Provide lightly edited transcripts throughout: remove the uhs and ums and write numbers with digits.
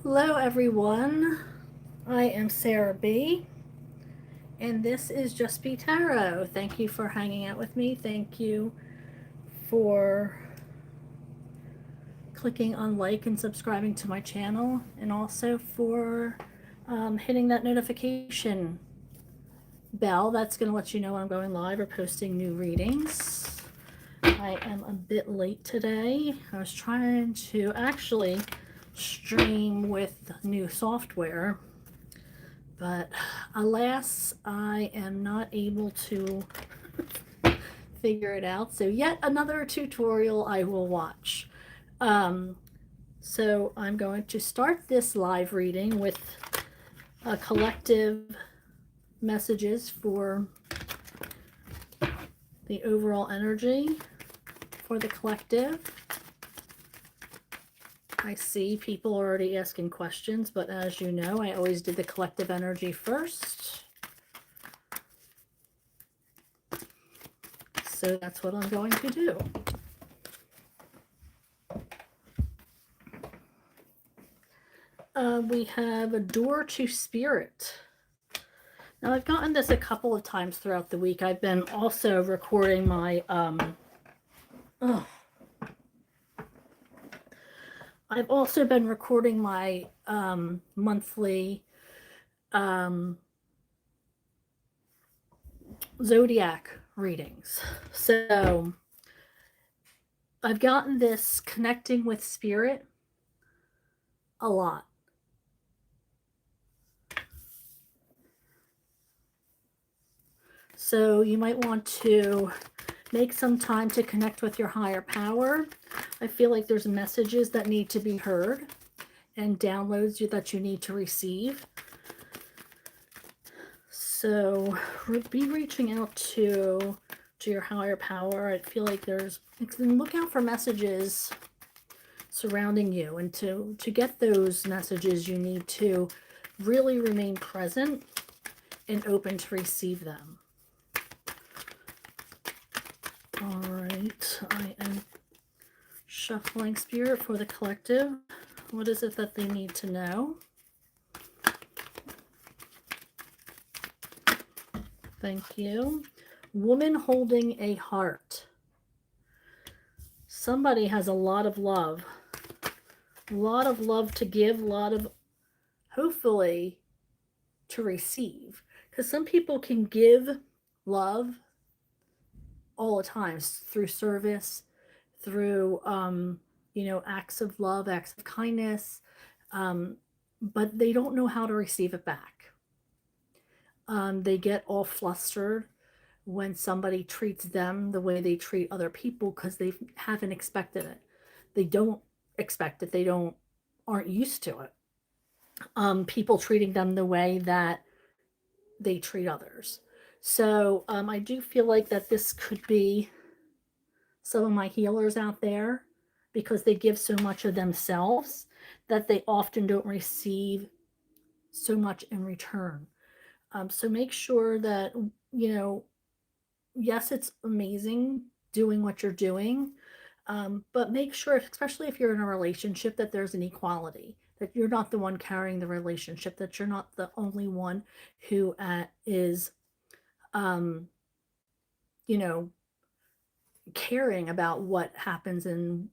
Hello, everyone. I am Sarah B, and this is Just Be Tarot. Thank you for hanging out with me. Thank you for clicking on like and subscribing to my channel, and also for hitting that notification bell. That's going to let you know when I'm going live or posting new readings. I am a bit late today. I was trying to actually stream with new software, but alas, I am not able to figure it out. So yet another tutorial I will watch. So I'm going to start this live reading with a collective messages for the overall energy for the collective. I see people already asking questions, but as you know, I always did the collective energy first. So that's what I'm going to do. We have a door to spirit. Now, I've gotten this a couple of times throughout the week. I've been also recording my I've also been recording my monthly zodiac readings. So I've gotten this connecting with spirit a lot. So you might want to make some time to connect with your higher power. I feel like there's messages that need to be heard and downloads that you need to receive. So be reaching out to your higher power. I feel like look out for messages surrounding you, and to get those messages you need to really remain present and open to receive them. All right, I am shuffling spirit for the collective. What is it that they need to know? Thank you. Woman holding a heart. Somebody has a lot of love to give, a lot of, hopefully, to receive. Because some people can give love all the time through service, through acts of love, acts of kindness, but they don't know how to receive it back. They get all flustered when somebody treats them the way they treat other people because they haven't expected it. They don't expect it. They aren't used to it. People treating them the way that they treat others. So I do feel like that this could be some of my healers out there, because they give so much of themselves that they often don't receive so much in return. So make sure that, yes, it's amazing doing what you're doing, but make sure, especially if you're in a relationship, that there's an equality, that you're not the one carrying the relationship, that you're not the only one who is, you know, caring about what happens in,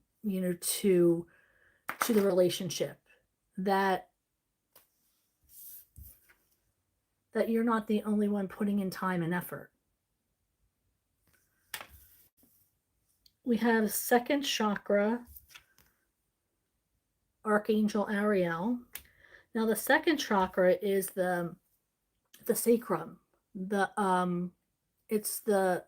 to the relationship, that you're not the only one putting in time and effort. We have second chakra, Archangel Ariel. Now the second chakra is the sacrum. It's the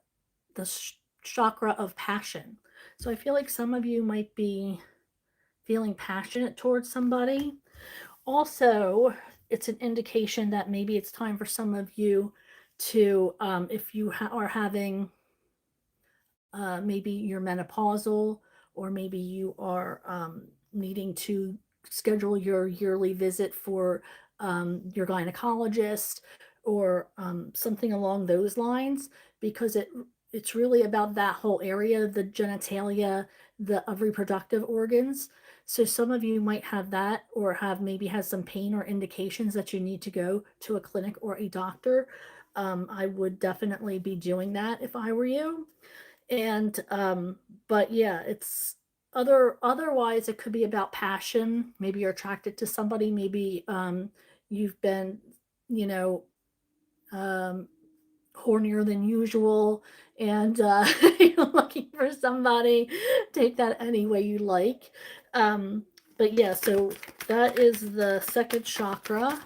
chakra of passion. So I feel like some of you might be feeling passionate towards somebody. Also, it's an indication that maybe it's time for some of you to, if you are having, maybe you're menopausal, or maybe you are needing to schedule your yearly visit for your gynecologist, or something along those lines, because it's really about that whole area, the genitalia, of reproductive organs. So some of you might have that, or have maybe has some pain or indications that you need to go to a clinic or a doctor. I would definitely be doing that if I were you. And but yeah, it's otherwise it could be about passion. Maybe you're attracted to somebody, maybe you've been, you know, um hornier than usual, and you're looking for somebody. Take that any way you like. um but yeah, so that is the second chakra.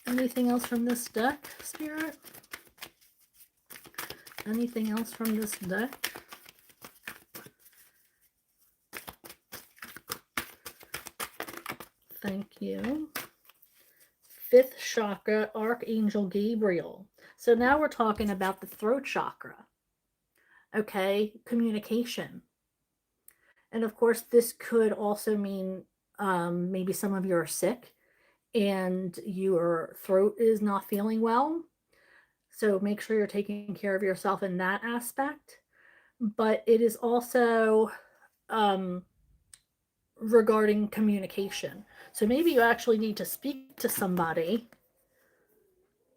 Anything else from this deck, Spirit? Anything else from this deck? Thank you. Fifth chakra, Archangel Gabriel. So now we're talking about the throat chakra. Okay, communication. And of course, this could also mean maybe some of you are sick and your throat is not feeling well. So make sure you're taking care of yourself in that aspect. But it is also um, regarding communication. So maybe you actually need to speak to somebody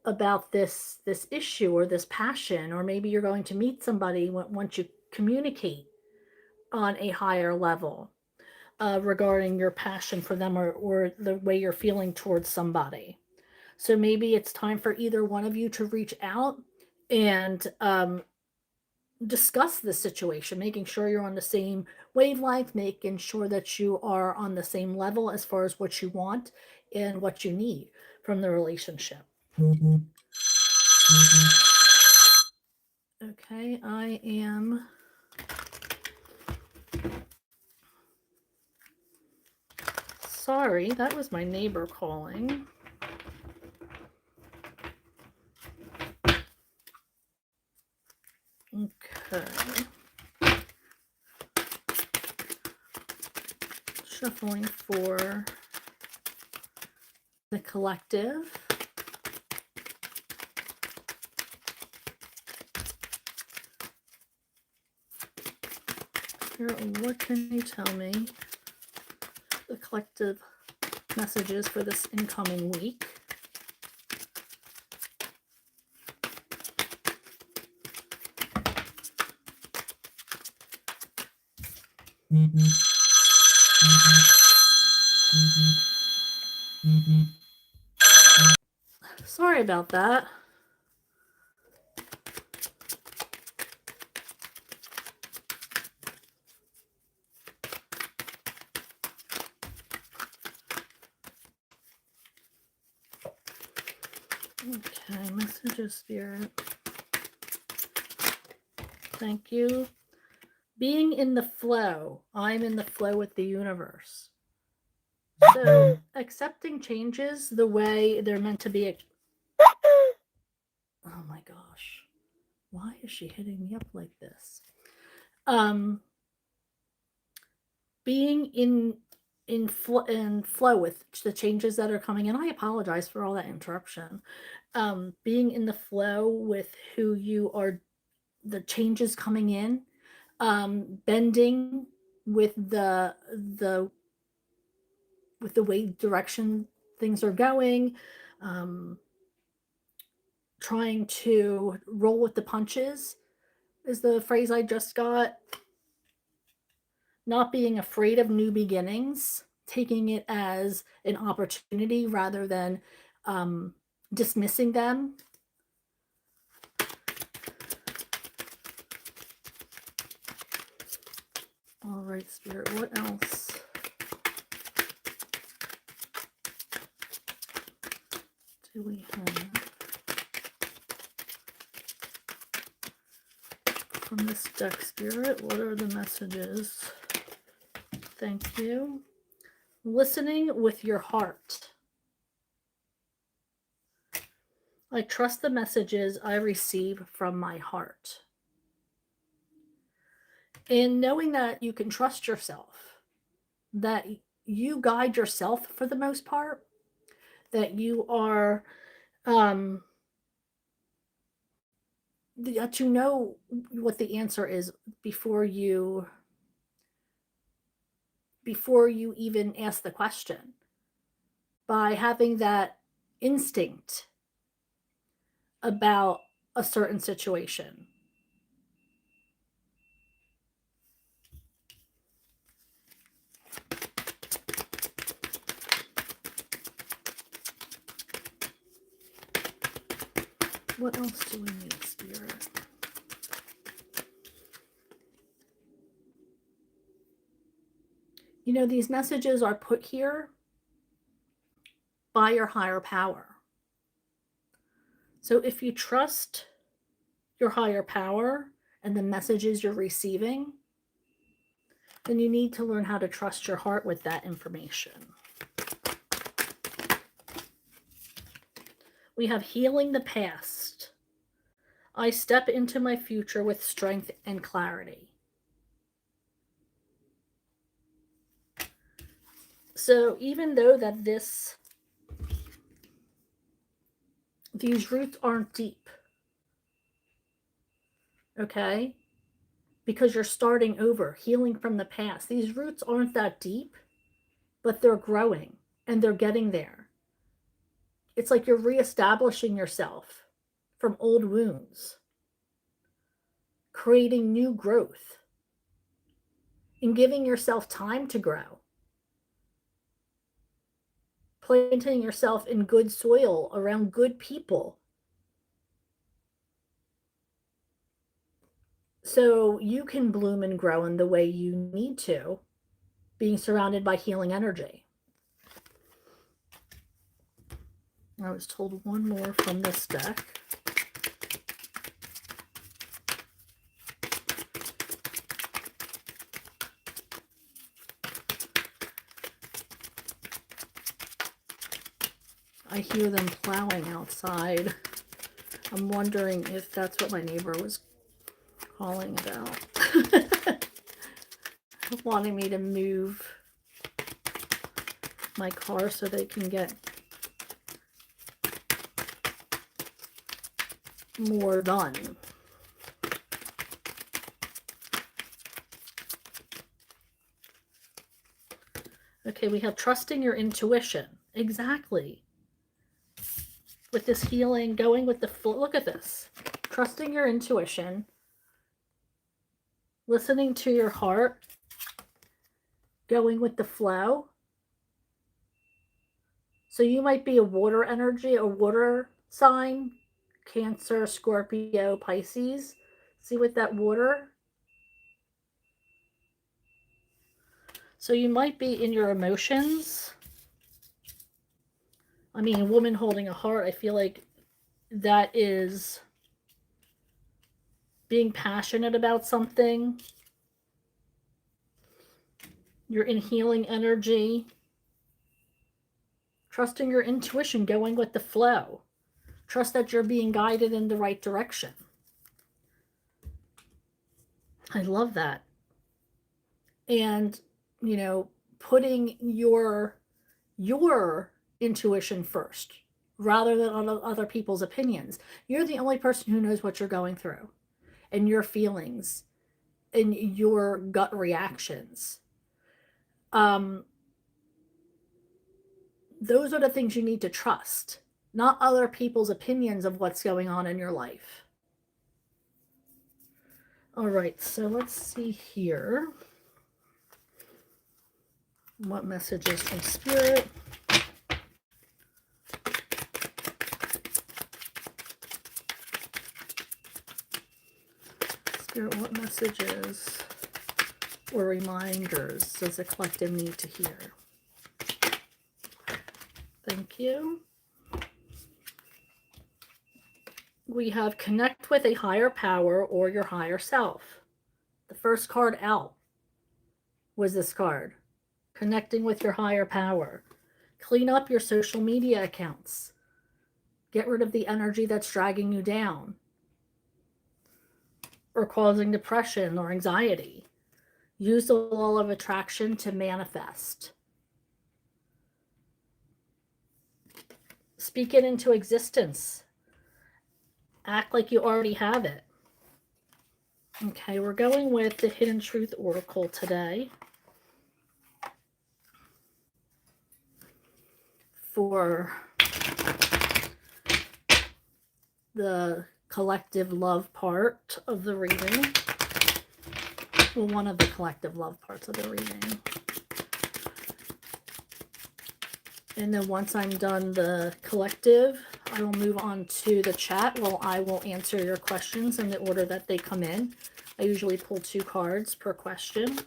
about this issue or this passion, or maybe you're going to meet somebody once you communicate on a higher level regarding your passion for them, or the way you're feeling towards somebody. So maybe it's time for either one of you to reach out and discuss the situation, making sure you're on the same wavelength, making sure that you are on the same level as far as what you want and what you need from the relationship. Okay, I am. Sorry, that was my neighbor calling. Okay. Shuffling for the collective. What can you tell me? The collective messages for this incoming week. Sorry about that. Okay, messages, Spirit. Thank you. Being in the flow. I'm in the flow with the universe. So accepting changes the way they're meant to be. Oh my gosh. Why is she hitting me up like this? Um, being in flow with the changes that are coming, and I apologize for all that interruption. Being in the flow with who you are, the changes coming in, bending with the with the way direction things are going, um, trying to roll with the punches is the phrase I just got. Not being afraid of new beginnings, taking it as an opportunity rather than um, dismissing them. All right, Spirit, what else? Do we have from this deck, Spirit? What are the messages? Thank you. Listening with your heart. I trust the messages I receive from my heart. And knowing that you can trust yourself, that you guide yourself for the most part, that you are, um, that you know what the answer is before you before you even ask the question, by having that instinct about a certain situation. What else do we need, Spirit? You know, these messages are put here by your higher power. So if you trust your higher power and the messages you're receiving, then you need to learn how to trust your heart with that information. We have healing the past. I step into my future with strength and clarity. So even though that these roots aren't deep, okay? Because you're starting over, healing from the past. These roots aren't that deep, but they're growing and they're getting there. It's like you're reestablishing yourself from old wounds, creating new growth, and giving yourself time to grow. Planting yourself in good soil around good people, so you can bloom and grow in the way you need to, being surrounded by healing energy. I was told one more from this deck. I hear them plowing outside. I'm wondering if that's what my neighbor was calling about. Wanting me to move my car so they can get more done. Okay, we have trusting your intuition. Exactly. With this healing, going with the flow. Look at this. Trusting your intuition, listening to your heart, going with the flow. So you might be a water energy, a water sign, Cancer, Scorpio, Pisces. See with that water? So you might be in your emotions. I mean, a woman holding a heart, I feel like that is being passionate about something. You're in healing energy. Trusting your intuition, going with the flow. Trust that you're being guided in the right direction. I love that. And, you know, putting your intuition first rather than other people's opinions. You're the only person who knows what you're going through and your feelings and your gut reactions. Those are the things you need to trust, not other people's opinions of what's going on in your life. All right, so let's see here. What messages from Spirit? Spirit, what messages or reminders does the collective need to hear? Thank you. We have connect with a higher power or your higher self. The first card out was this card. Connecting with your higher power. Clean up your social media accounts. Get rid of the energy that's dragging you down or causing depression or anxiety. Use the law of attraction to manifest. Speak it into existence. Act like you already have it. Okay, we're going with the Hidden Truth Oracle today. for the collective love part of the reading. Well, one of the collective love parts of the reading. And then once I'm done the collective, I will move on to the chat. Well, I will answer your questions in the order that they come in. I usually pull 2 cards per question.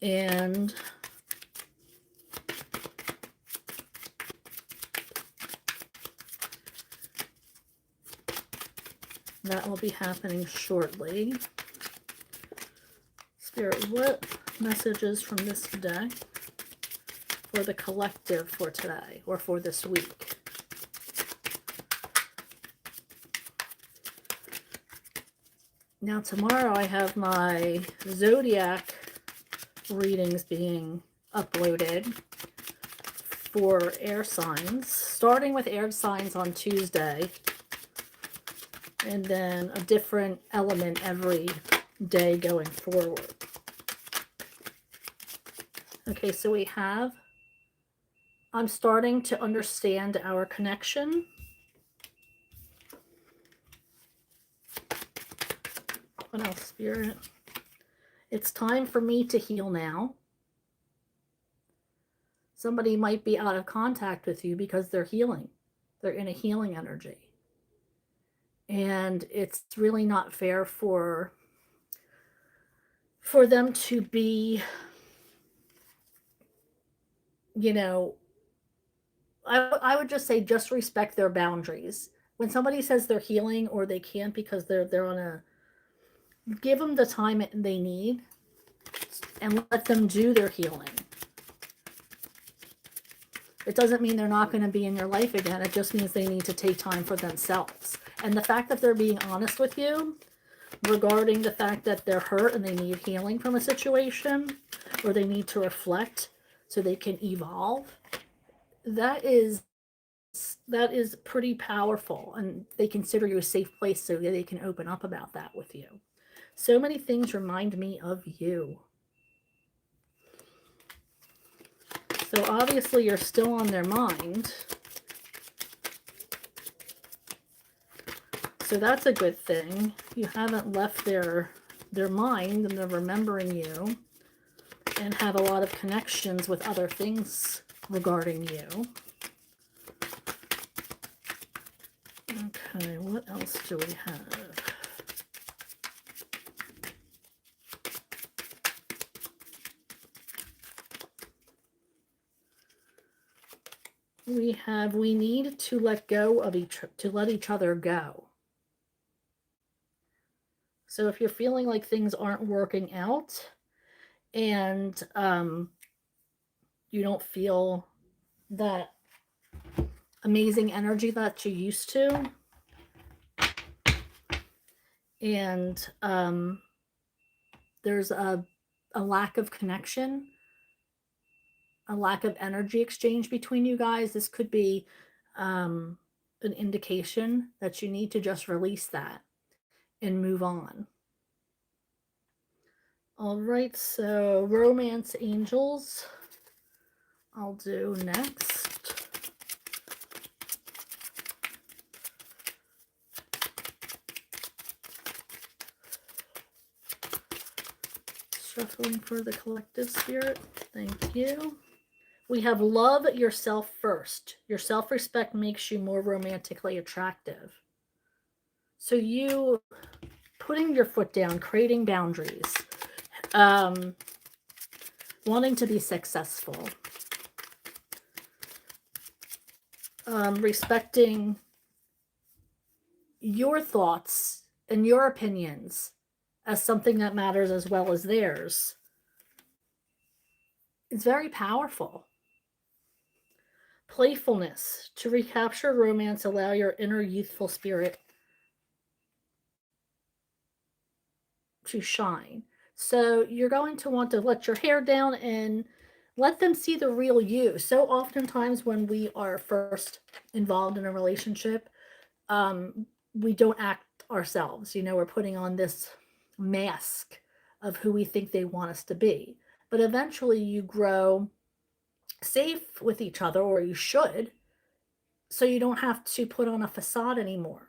And that will be happening shortly. Spirit, what messages from this deck for the collective for today or for this week? Now tomorrow I have my zodiac readings being uploaded for air signs, starting with air signs on Tuesday, and then a different element every day going forward. Okay, so we have, I'm starting to understand our connection. What else, Spirit? It's time for me to heal now. Somebody might be out of contact with you because they're healing. They're in a healing energy. And it's really not fair for them to be, you know, I would just say just respect their boundaries. When somebody says they're healing or they can't because they're on a, give them the time they need and let them do their healing. It doesn't mean they're not going to be in your life again. It just means they need to take time for themselves. And the fact that they're being honest with you regarding the fact that they're hurt and they need healing from a situation, or they need to reflect so they can evolve, that is pretty powerful, and they consider you a safe place so that they can open up about that with you. So many things remind me of you. So obviously you're still on their mind. So that's a good thing. You haven't left their mind, and they're remembering you and have a lot of connections with other things regarding you. Okay, what else do we have? We need to let go of let each other go. So if you're feeling like things aren't working out and you don't feel that amazing energy that you used to, and there's a lack of connection, a lack of energy exchange between you guys, this could be an indication that you need to just release that and move on. All right, so romance angels, I'll do next. Shuffling for the collective, Spirit. Thank you. We have love yourself first. Your self-respect makes you more romantically attractive. So you putting your foot down, creating boundaries, wanting to be successful, respecting your thoughts and your opinions as something that matters as well as theirs. It's very powerful. Playfulness. To recapture romance, allow your inner youthful spirit to shine. So you're going to want to let your hair down and let them see the real you. So oftentimes when we are first involved in a relationship, we don't act ourselves. You know, we're putting on this mask of who we think they want us to be. but eventually you grow safe with each other, or you should, so you don't have to put on a facade anymore.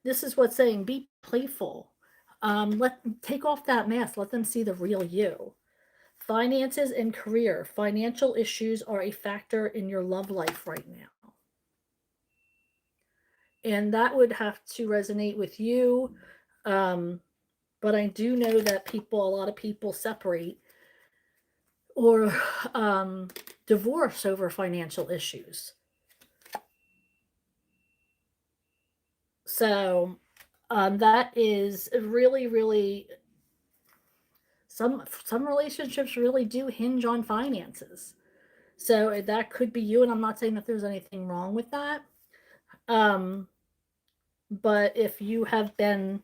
This is what saying be playful. Let take off that mask. Let them see the real you. Finances and career. Financial issues are a factor in your love life right now. And that would have to resonate with you. Um, but I do know that a lot of people separate or um, divorce over financial issues. So that is really, really some relationships really do hinge on finances. So that could be you, and I'm not saying that there's anything wrong with that. Um, but if you have been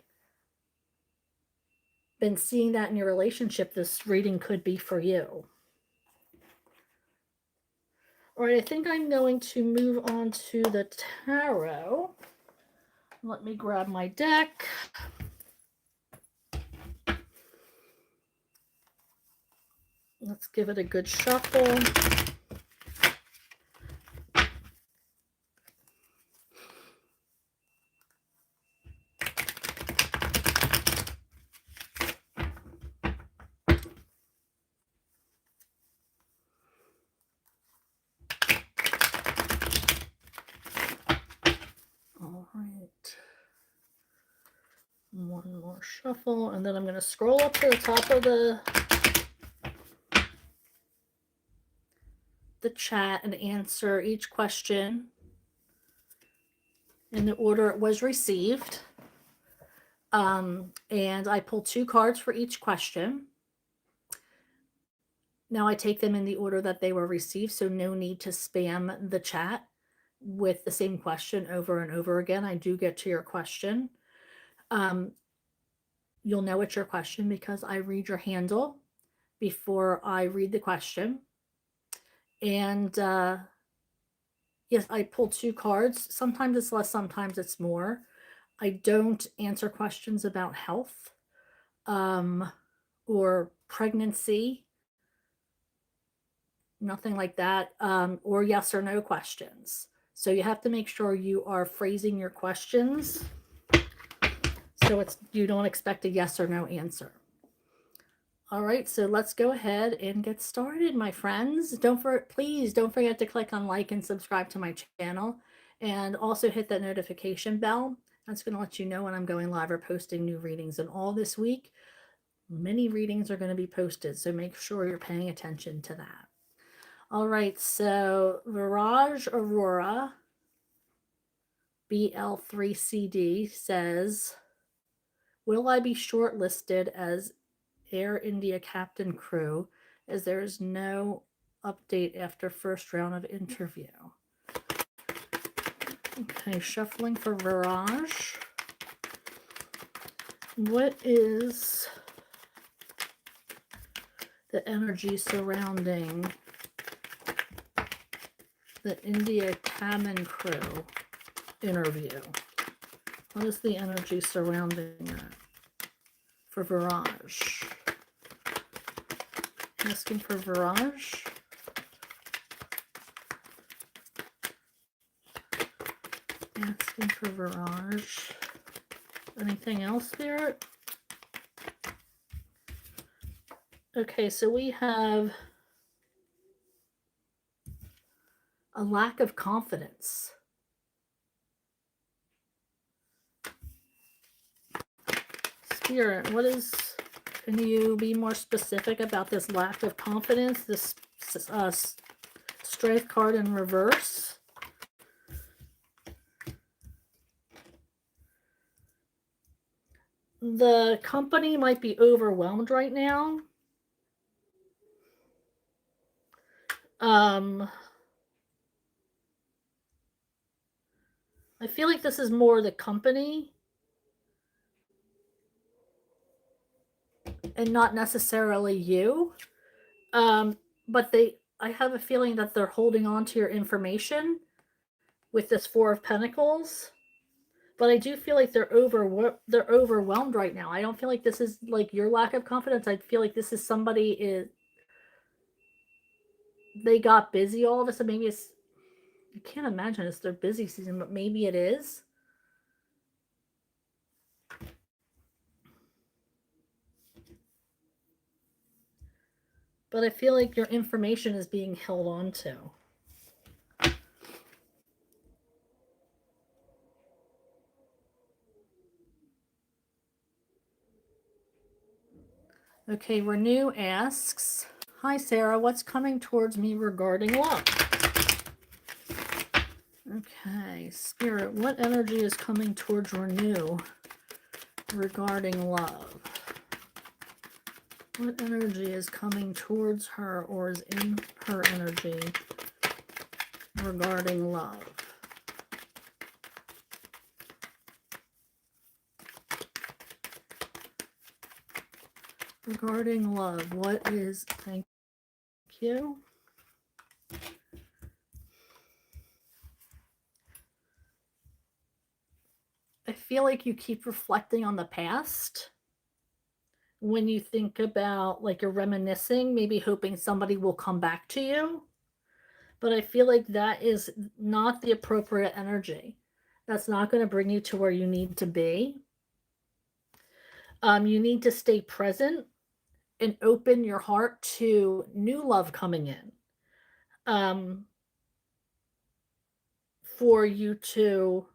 seeing that in your relationship, this reading could be for you. All right, I think I'm going to move on to the tarot. Let me grab my deck. Let's give it a good shuffle. All right. One more shuffle, and then I'm going to scroll up to the top of the chat and answer each question in the order it was received. And I pull 2 cards for each question. Now I take them in the order that they were received, so no need to spam the chat with the same question over and over again. I do get to your question. Um, you'll know it's your question because I read your handle before I read the question. And yes, I pull 2 cards. Sometimes it's less, sometimes it's more. I don't answer questions about health or pregnancy, nothing like that, or yes or no questions. So you have to make sure you are phrasing your questions so you don't expect a yes or no answer. All right, so let's go ahead and get started, my friends. Please don't forget to click on like and subscribe to my channel, and also hit that notification bell. That's going to let you know when I'm going live or posting new readings. And all this week, many readings are going to be posted, so make sure you're paying attention to that. All right, so Viraj Aurora, BL3CD, says, will I be shortlisted as Air India captain crew, as there is no update after first round of interview? Okay, shuffling for Viraj. What is the energy surrounding the India cabin crew interview? What is the energy surrounding that for Viraj? Asking for Viraj. Asking for Viraj. Anything else, Spirit? Okay, so we have a lack of confidence. Spirit, can you be more specific about this lack of confidence, this strength card in reverse? The company might be overwhelmed right now. I feel like this is more the company and not necessarily you. But I have a feeling that they're holding on to your information with this Four of Pentacles. But I do feel like they're overwhelmed right now. I don't feel like this is like your lack of confidence. I feel like this is somebody they got busy all of a sudden. Maybe it's, I can't imagine it's their busy season, but maybe it is. But I feel like your information is being held on to. Okay, Renew asks, hi Sarah, what's coming towards me regarding love? Okay, Spirit, what energy is coming towards Renew regarding love? What energy is coming towards her or is in her energy regarding love? Regarding love, what is, thank you. I feel like you keep reflecting on the past when you think about, like, you're reminiscing, maybe hoping somebody will come back to you. But I feel like that is not the appropriate energy. That's not going to bring you to where you need to be. You need to stay present and open your heart to new love coming in. For you to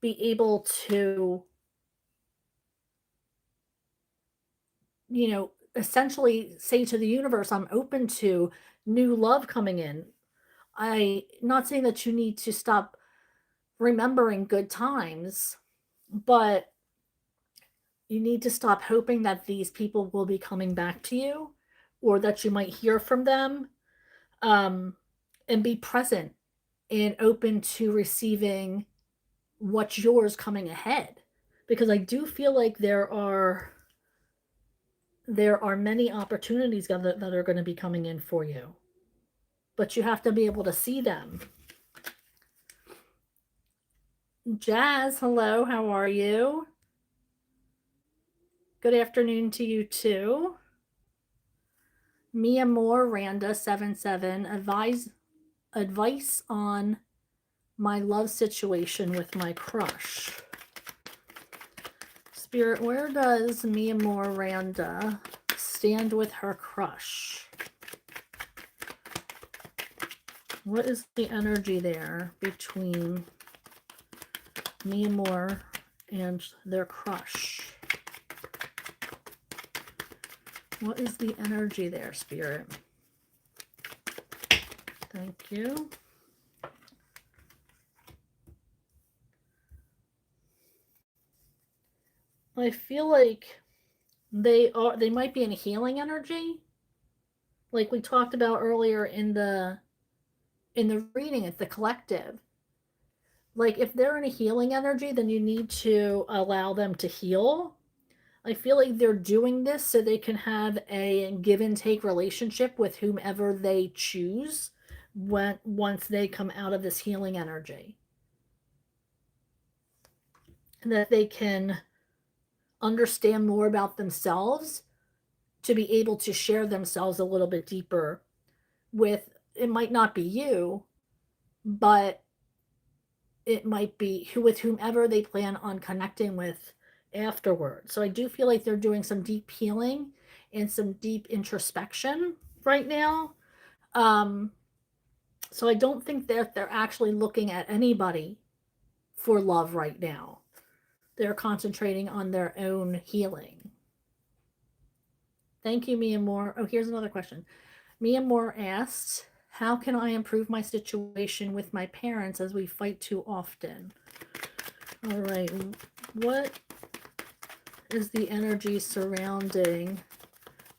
be able to, essentially say to the universe, I'm open to new love coming in. I not saying that you need to stop remembering good times, but you need to stop hoping that these people will be coming back to you or that you might hear from them, um, and be present and open to receiving what's yours coming ahead. Because I do feel like there are many opportunities that are going to be coming in for you, but you have to be able to see them. Jazz, hello, how are you? Good afternoon to you too. Mia Moore, Randa77, advice on my love situation with my crush. Spirit, where does Mia Moore Randa stand with her crush? What is the energy there between Mia Moore and their crush? What is the energy there, Spirit? Thank you. I feel like they might be in healing energy, like we talked about earlier in the reading. It's the collective. Like, if they're in a healing energy, then you need to allow them to heal. I feel like they're doing this so they can have a give and take relationship with whomever they choose once they come out of this healing energy. And that they can understand more about themselves to be able to share themselves a little bit deeper with, it might not be you, but it might be with whomever they plan on connecting with afterward. So I do feel like they're doing some deep healing and some deep introspection right now. So I don't think that they're actually looking at anybody for love right now. They're concentrating on their own healing. Thank you, Mia Moore. Oh, here's another question. Mia Moore asks, how can I improve my situation with my parents as we fight too often? All right. What is the energy surrounding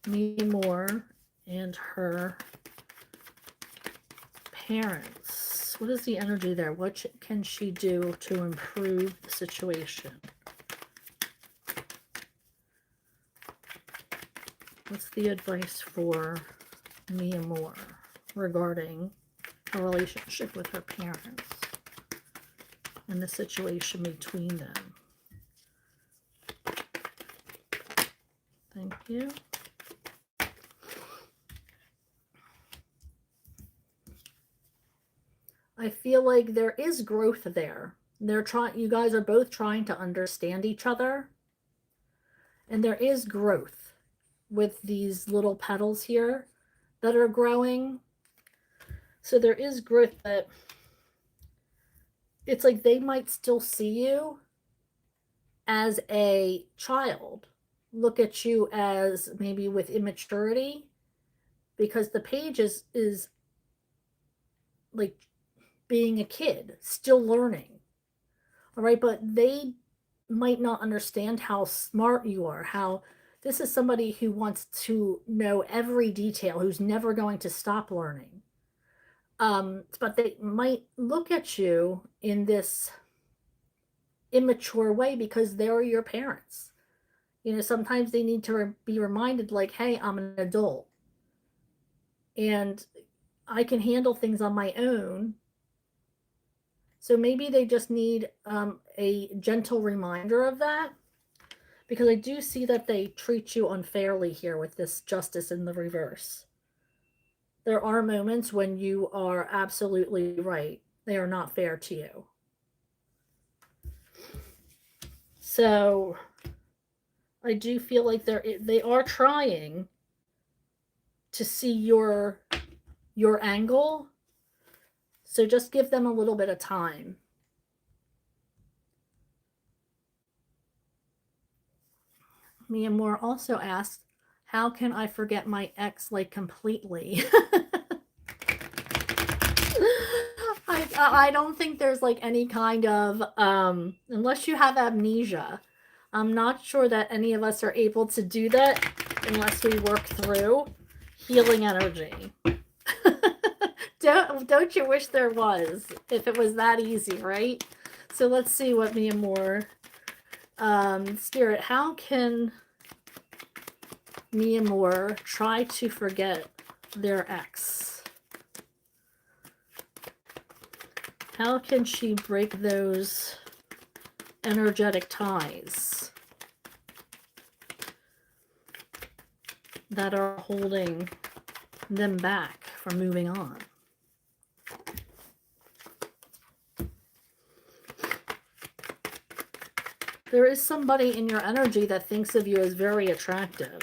Mia Moore and her parents? What is the energy there? What can she do to improve the situation? What's the advice for Mia Moore regarding her relationship with her parents and the situation between them? Thank you. I feel like there is growth there. You guys are both trying to understand each other, and there is growth with these little petals here that are growing. So there is growth, but it's like they might still see you as a child, look at you as maybe with immaturity, because the page is like being a kid, still learning. All right, but they might not understand how smart you are, how this is somebody who wants to know every detail, who's never going to stop learning. But they might look at you in this immature way because they're your parents. You know, sometimes they need to be reminded, like, hey, I'm an adult and I can handle things on my own. So maybe they just need a gentle reminder of that, because I do see that they treat you unfairly here with this justice in the reverse. There are moments when you are absolutely right. They are not fair to you. So I do feel like they are trying to see your angle. So just give them a little bit of time. Mia Moore also asked, how can I forget my ex like completely? I don't think there's like any kind of unless you have amnesia. I'm not sure that any of us are able to do that unless we work through healing energy. Don't you wish there was, if it was that easy, right? So let's see what Mia Moore Spirit, how can Mia Moore try to forget their ex? How can she break those energetic ties that are holding them back from moving on? There is somebody in your energy that thinks of you as very attractive.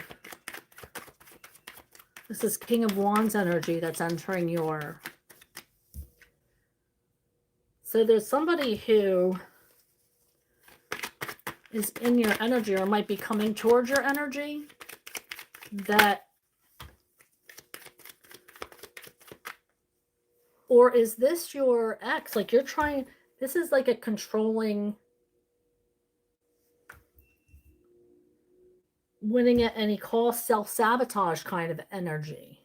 This is King of Wands energy that's entering your... So there's somebody who is in your energy or might be coming towards your energy that... Or is this your ex? Like you're trying... This is like a controlling... winning at any cost, self-sabotage kind of energy.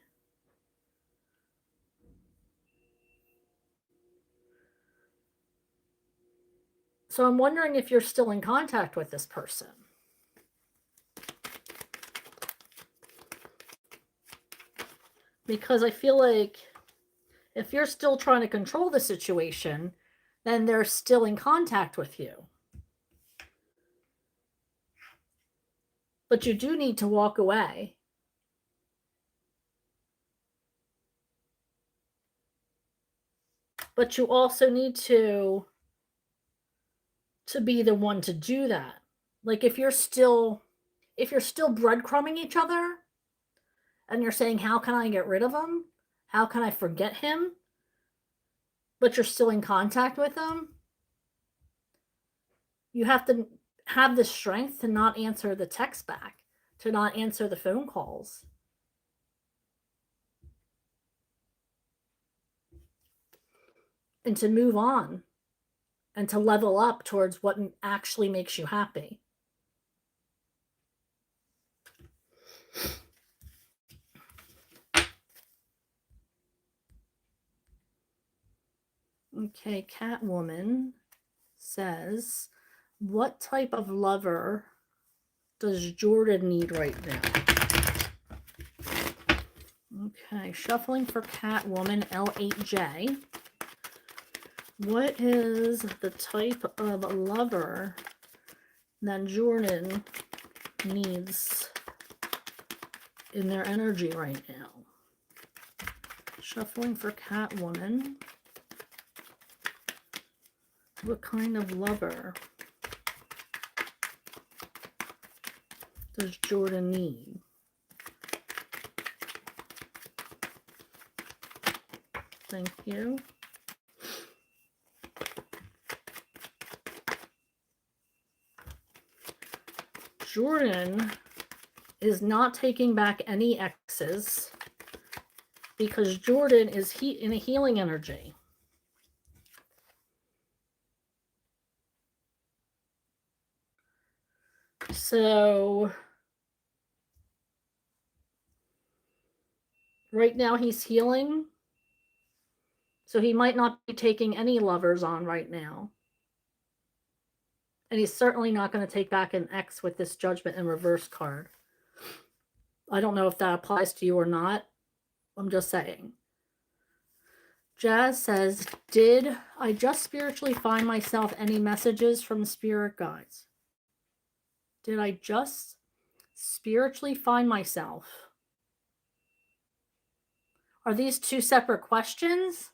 So I'm wondering if you're still in contact with this person. Because I feel like if you're still trying to control the situation, then they're still in contact with you. But you do need to walk away. But you also need to be the one to do that. Like if you're still breadcrumbing each other and you're saying, how can I get rid of him? How can I forget him? But you're still in contact with him. You have to have the strength to not answer the text back, to not answer the phone calls. And to move on and to level up towards what actually makes you happy. Okay, Catwoman says, what type of lover does Jordan need right now? Okay, shuffling for Catwoman, L8J. What is the type of lover that Jordan needs in their energy right now? Shuffling for Catwoman. What kind of lover does Jordan need? Thank you. Jordan is not taking back any exes because Jordan is in a healing energy. So right now he's healing. So he might not be taking any lovers on right now. And he's certainly not going to take back an ex with this Judgment in reverse card. I don't know if that applies to you or not. I'm just saying. Jazz says, did I just spiritually find myself any messages from spirit guides? Did I just spiritually find myself? Are these two separate questions?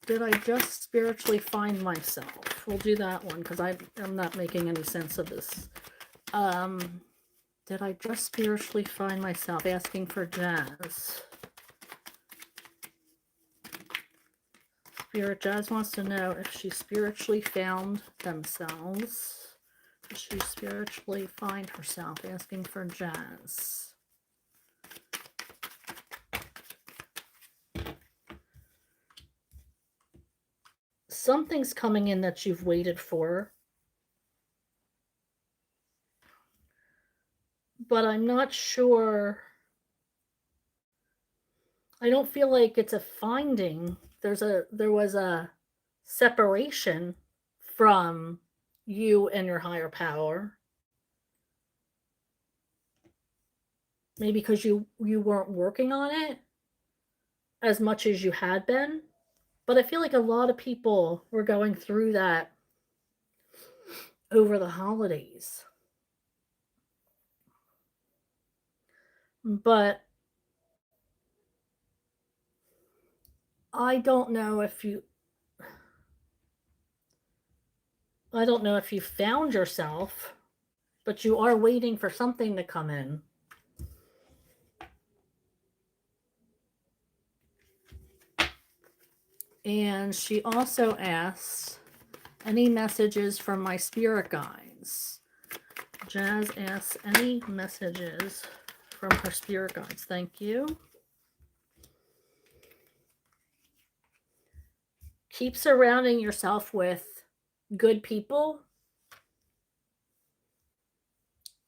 Did I just spiritually find myself? We'll do that one because I'm not making any sense of this. Did I just spiritually find myself? Asking for Jazz. Spirit Jazz wants to know if she spiritually found themselves. Does she spiritually find herself? Asking for Jazz. Something's coming in that you've waited for. But I'm not sure. I don't feel like it's a finding. There was a separation from you and your higher power. Maybe because you weren't working on it as much as you had been. But I feel like a lot of people were going through that over the holidays. But I don't know if you found yourself, but you are waiting for something to come in. And she also asked, any messages from my spirit guides? Jazz asks, any messages from her spirit guides? Thank you. Keep surrounding yourself with good people.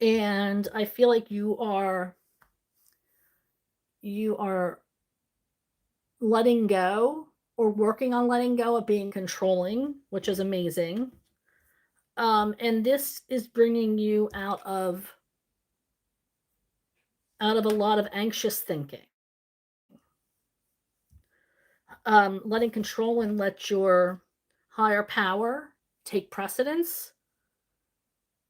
And I feel like you are letting go or working on letting go of being controlling, which is amazing. And this is bringing you out of a lot of anxious thinking. Letting control and let your higher power take precedence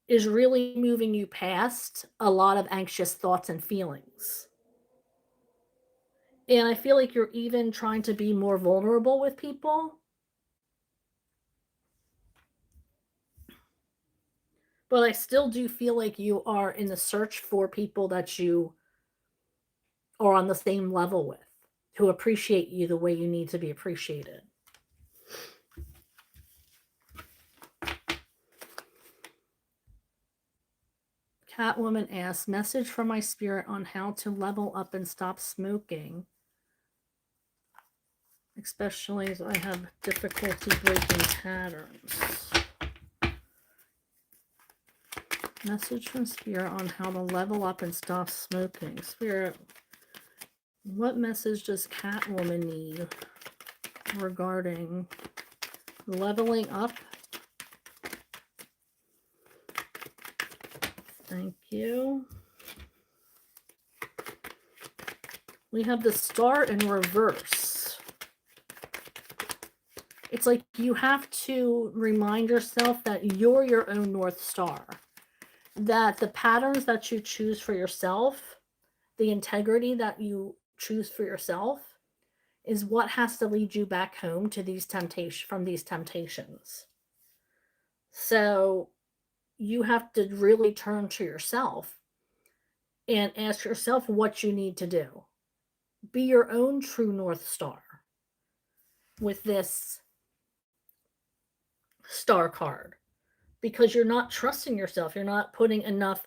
is really moving you past a lot of anxious thoughts and feelings. And I feel like you're even trying to be more vulnerable with people. But I still do feel like you are in the search for people that you are on the same level with, who appreciate you the way you need to be appreciated. Catwoman asks, message from my spirit on how to level up and stop smoking, especially as I have difficulty breaking patterns. Message from spirit on how to level up and stop smoking. Spirit, what message does Catwoman need regarding leveling up? Thank you. We have the star in reverse. It's like you have to remind yourself that you're your own North Star. that the patterns that you choose for yourself, the integrity that you choose for yourself, is what has to lead you back home to these temptations. So you have to really turn to yourself and ask yourself what you need to do. Be your own true North Star with this star card, because you're not trusting yourself. You're not putting enough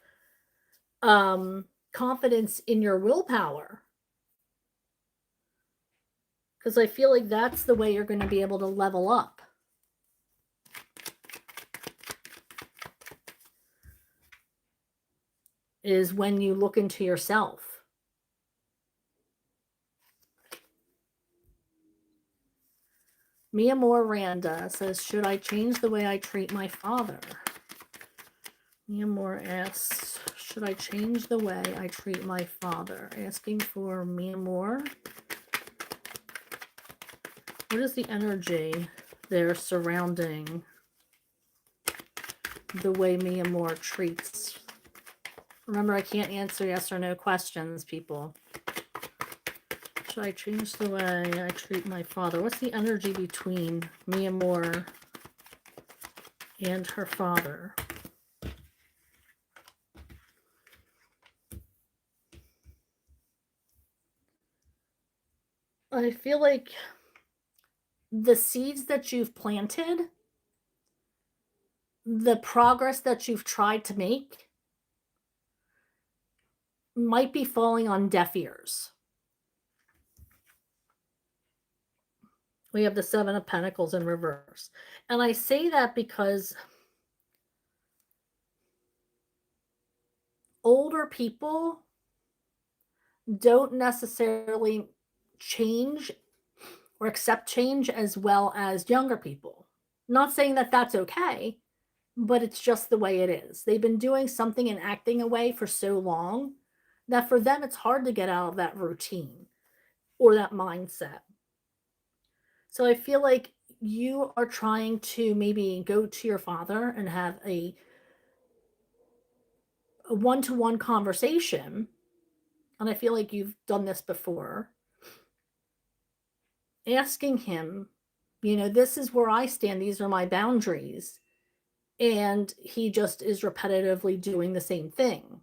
confidence in your willpower. Because I feel like that's the way you're going to be able to level up. Is when you look into yourself. Mia Moore Randa says, should I change the way I treat my father? Mia Moore asks, should I change the way I treat my father? Asking for Mia Moore. What is the energy there surrounding the way Mia Moore treats? Remember, I can't answer yes or no questions, people. Should I change the way I treat my father? What's the energy between Mia Moore and her father? I feel like the seeds that you've planted, the progress that you've tried to make, might be falling on deaf ears. We have the Seven of Pentacles in reverse. And I say that because older people don't necessarily change or accept change as well as younger people. Not saying that that's okay, but it's just the way it is. They've been doing something and acting a way for so long that for them it's hard to get out of that routine or that mindset. So I feel like you are trying to maybe go to your father and have a one-to-one conversation. And I feel like you've done this before. Asking him, this is where I stand. These are my boundaries. And he just is repetitively doing the same thing.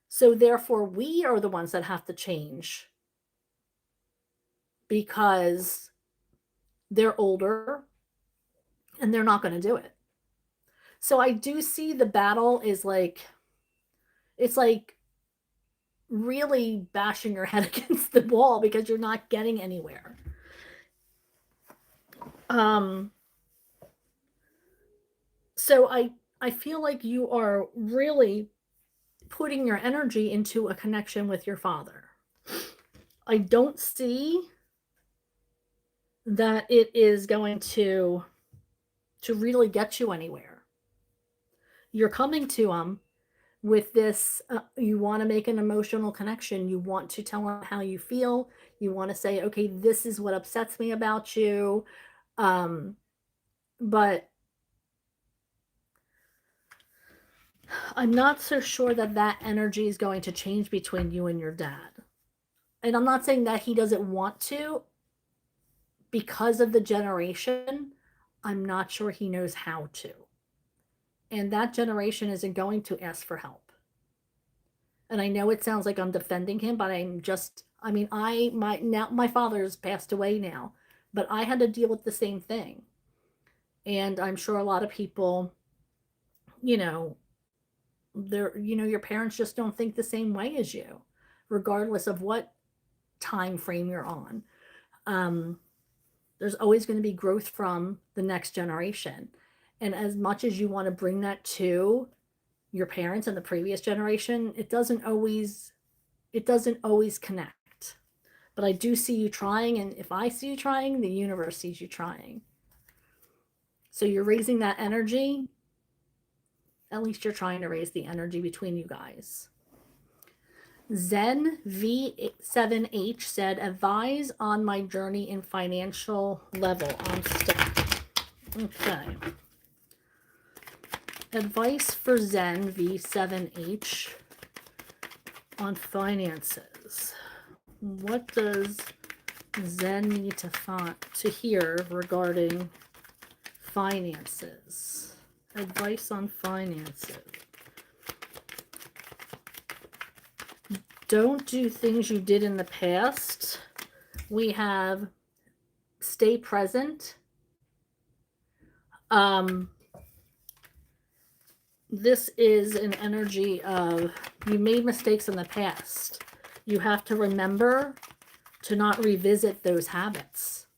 So therefore, we are the ones that have to change because they're older and they're not going to do it. So I do see the battle is like, it's like really bashing your head against the wall because you're not getting anywhere. So I feel like you are really putting your energy into a connection with your father. I don't see that it is going to really get you anywhere. You're coming to him with this, you want to make an emotional connection. You want to tell him how you feel. You want to say, okay, this is what upsets me about you. But I'm not so sure that that energy is going to change between you and your dad. And I'm not saying that he doesn't want to. Because of the generation, I'm not sure he knows how to. And that generation isn't going to ask for help. And I know it sounds like I'm defending him, but my father's passed away now, but I had to deal with the same thing. And I'm sure a lot of people, your parents just don't think the same way as you, regardless of what time frame you're on. There's always going to be growth from the next generation. And as much as you want to bring that to your parents and the previous generation, it doesn't always connect. But I do see you trying, and if I see you trying, the universe sees you trying. So you're raising that energy. At least you're trying to raise the energy between you guys. Zen V7H said, advise on my journey in financial level. I'm stuck. Okay. Advice for Zen V7H on finances. What does Zen need to hear regarding finances? Advice on finances. Don't do things you did in the past. We have stay present. This is an energy of you made mistakes in the past. You have to remember to not revisit those habits.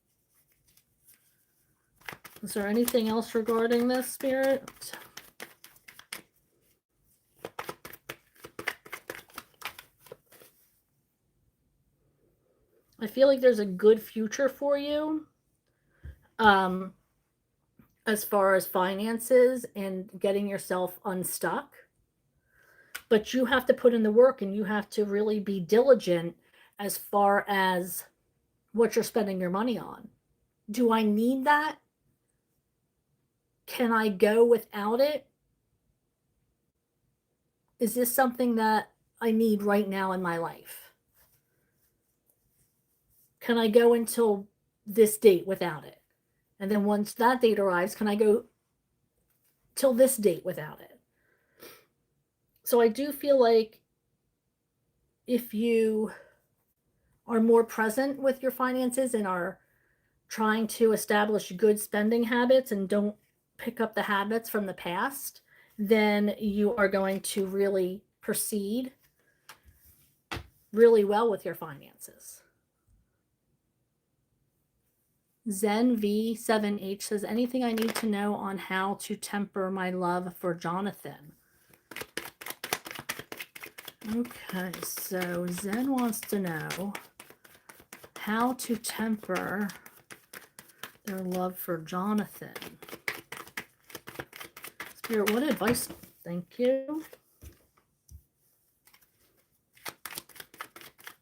Is there anything else regarding this, Spirit? I feel like there's a good future for you as far as finances and getting yourself unstuck. But you have to put in the work and you have to really be diligent as far as what you're spending your money on. Do I need that? Can I go without it? Is this something that I need right now in my life? Can I go until this date without it? And then once that date arrives, can I go till this date without it? So I do feel like if you are more present with your finances and are trying to establish good spending habits and don't pick up the habits from the past, then you are going to really proceed really well with your finances. Zen V7H says, anything I need to know on how to temper my love for Jonathan? Okay, so Zen wants to know how to temper their love for Jonathan. Spirit, what advice? Thank you.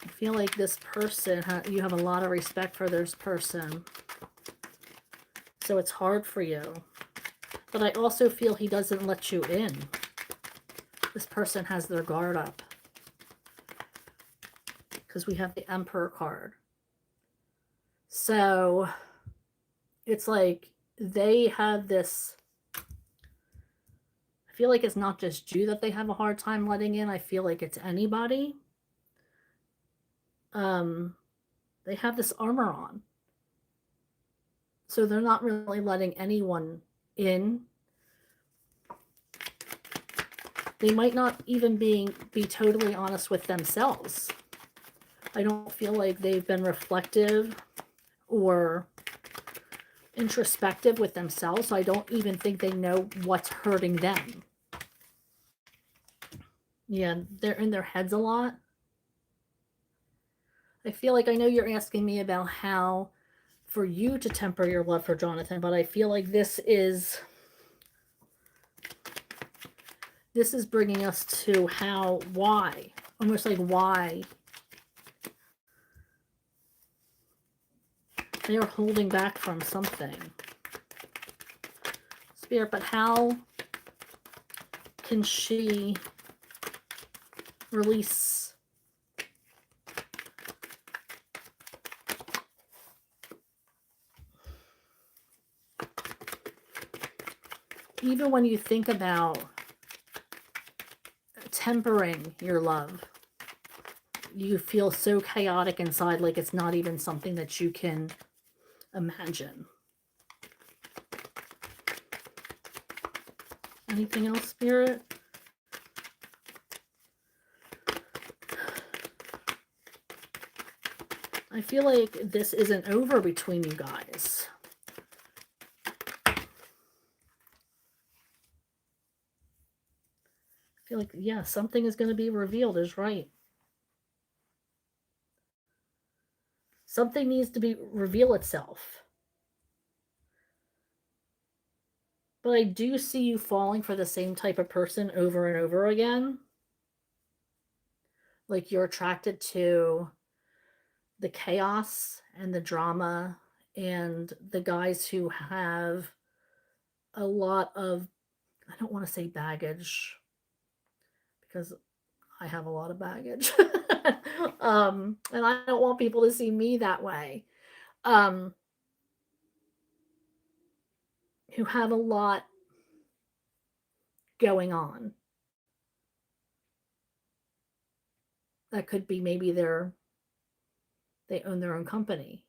I feel like this person, you have a lot of respect for this person. So it's hard for you. But I also feel he doesn't let you in. This person has their guard up. Because we have the Emperor card. So it's like they have this, I feel like it's not just you that they have a hard time letting in. I feel like it's anybody. They have this armor on. So they're not really letting anyone in. They might not even be totally honest with themselves. I don't feel like they've been reflective or introspective with themselves, so I don't even think they know what's hurting them. Yeah, they're in their heads a lot. I feel like I know you're asking me about how for you to temper your love for Jonathan, but I feel like this is bringing us to why, almost like why they are holding back from something. Spirit, but how can she release even when you think about tempering your love, you feel so chaotic inside, like it's not even something that you can imagine. Anything else, Spirit? I feel like this isn't over between you guys. I feel like, yeah, something is going to be revealed is right. Something needs to reveal itself. But I do see you falling for the same type of person over and over again. Like you're attracted to the chaos and the drama and the guys who have a lot of, I don't want to say baggage because I have a lot of baggage. And I don't want people to see me that way. Um, who have a lot going on. That could be maybe they own their own company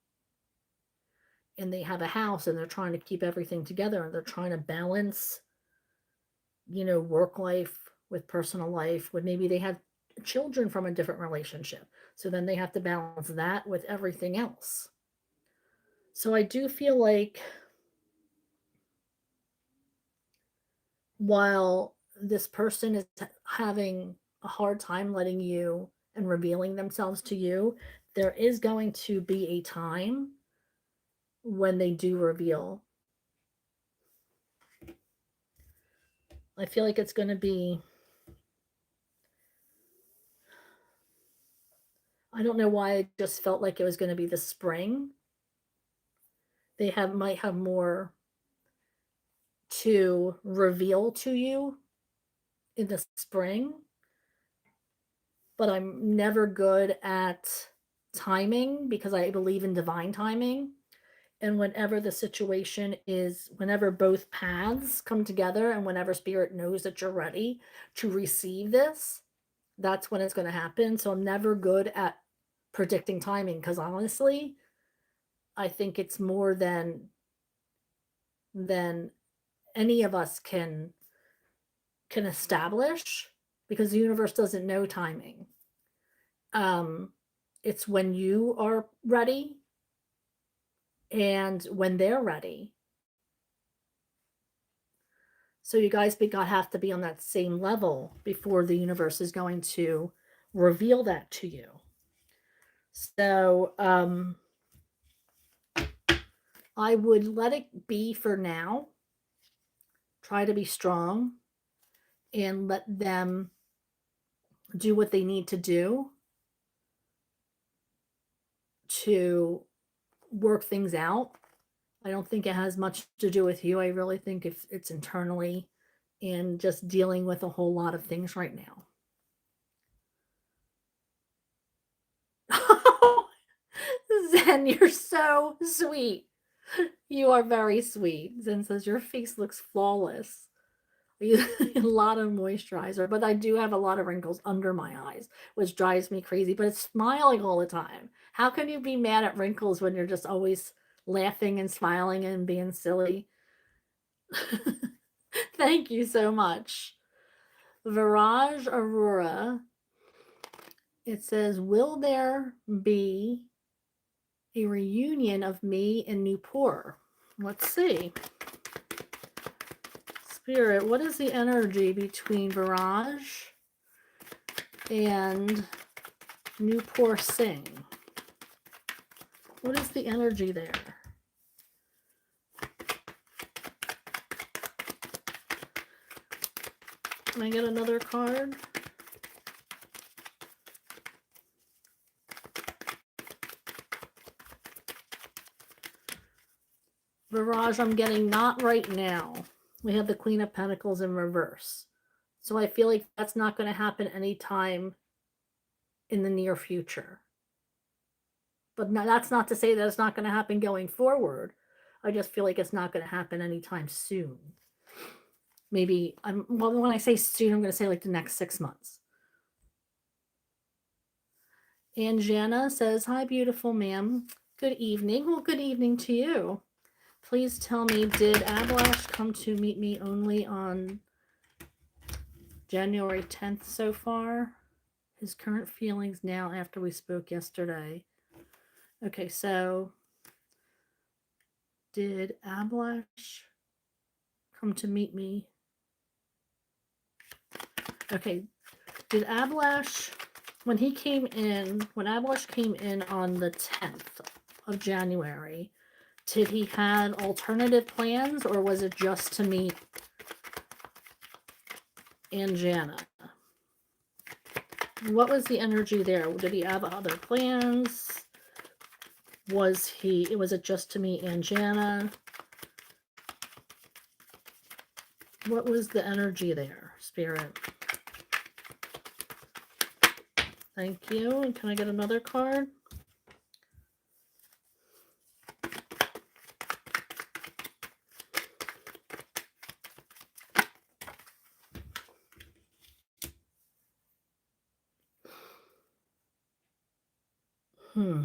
and they have a house and they're trying to keep everything together and they're trying to balance, work life with personal life. When maybe they have children from a different relationship. So then they have to balance that with everything else. So I do feel like while this person is having a hard time letting you and revealing themselves to you, there is going to be a time when they do reveal. I feel like it's going to be, I don't know why I just felt like it was going to be the spring. Might have more to reveal to you in the spring, but I'm never good at timing because I believe in divine timing. And whenever the situation is, whenever both paths come together and whenever spirit knows that you're ready to receive this, that's when it's going to happen. So I'm never good at predicting timing because honestly, I think it's more than any of us can establish because the universe doesn't know timing. Um, it's when you are ready and when they're ready. So you guys have to be on that same level before the universe is going to reveal that to you. So I would let it be for now. Try to be strong and let them do what they need to do to work things out. I don't think it has much to do with you. I really think it's internally and just dealing with a whole lot of things right now. Zen, you're so sweet. You are very sweet. Zen says your face looks flawless. A lot of moisturizer, but I do have a lot of wrinkles under my eyes, which drives me crazy. But it's smiling all the time. How can you be mad at wrinkles when you're just always laughing and smiling and being silly? Thank you so much. Viraj Aurora, it says, will there be a reunion of me and Newport? Let's see. Spirit, what is the energy between Viraj and Newport Singh? What is the energy there? Can I get another card? Viraj, I'm getting not right now. We have the Queen of Pentacles in reverse. So I feel like that's not going to happen anytime in the near future. But that's not to say that it's not going to happen going forward. I just feel like it's not going to happen anytime soon. Maybe, when I say soon, I'm going to say like the next 6 months. And Jana says, hi, beautiful ma'am. Good evening. Well, good evening to you. Please tell me, did Ablash come to meet me only on January 10th so far? His current feelings now after we spoke yesterday. Okay, so did Ablash come to meet me? Okay, did Ablash, when Ablash came in on the 10th of January, did he have alternative plans or was it just to meet Anjana? What was the energy there? Did he have other plans? Was it just to meet Anjana? What was the energy there, Spirit? Thank you. And can I get another card? Hmm.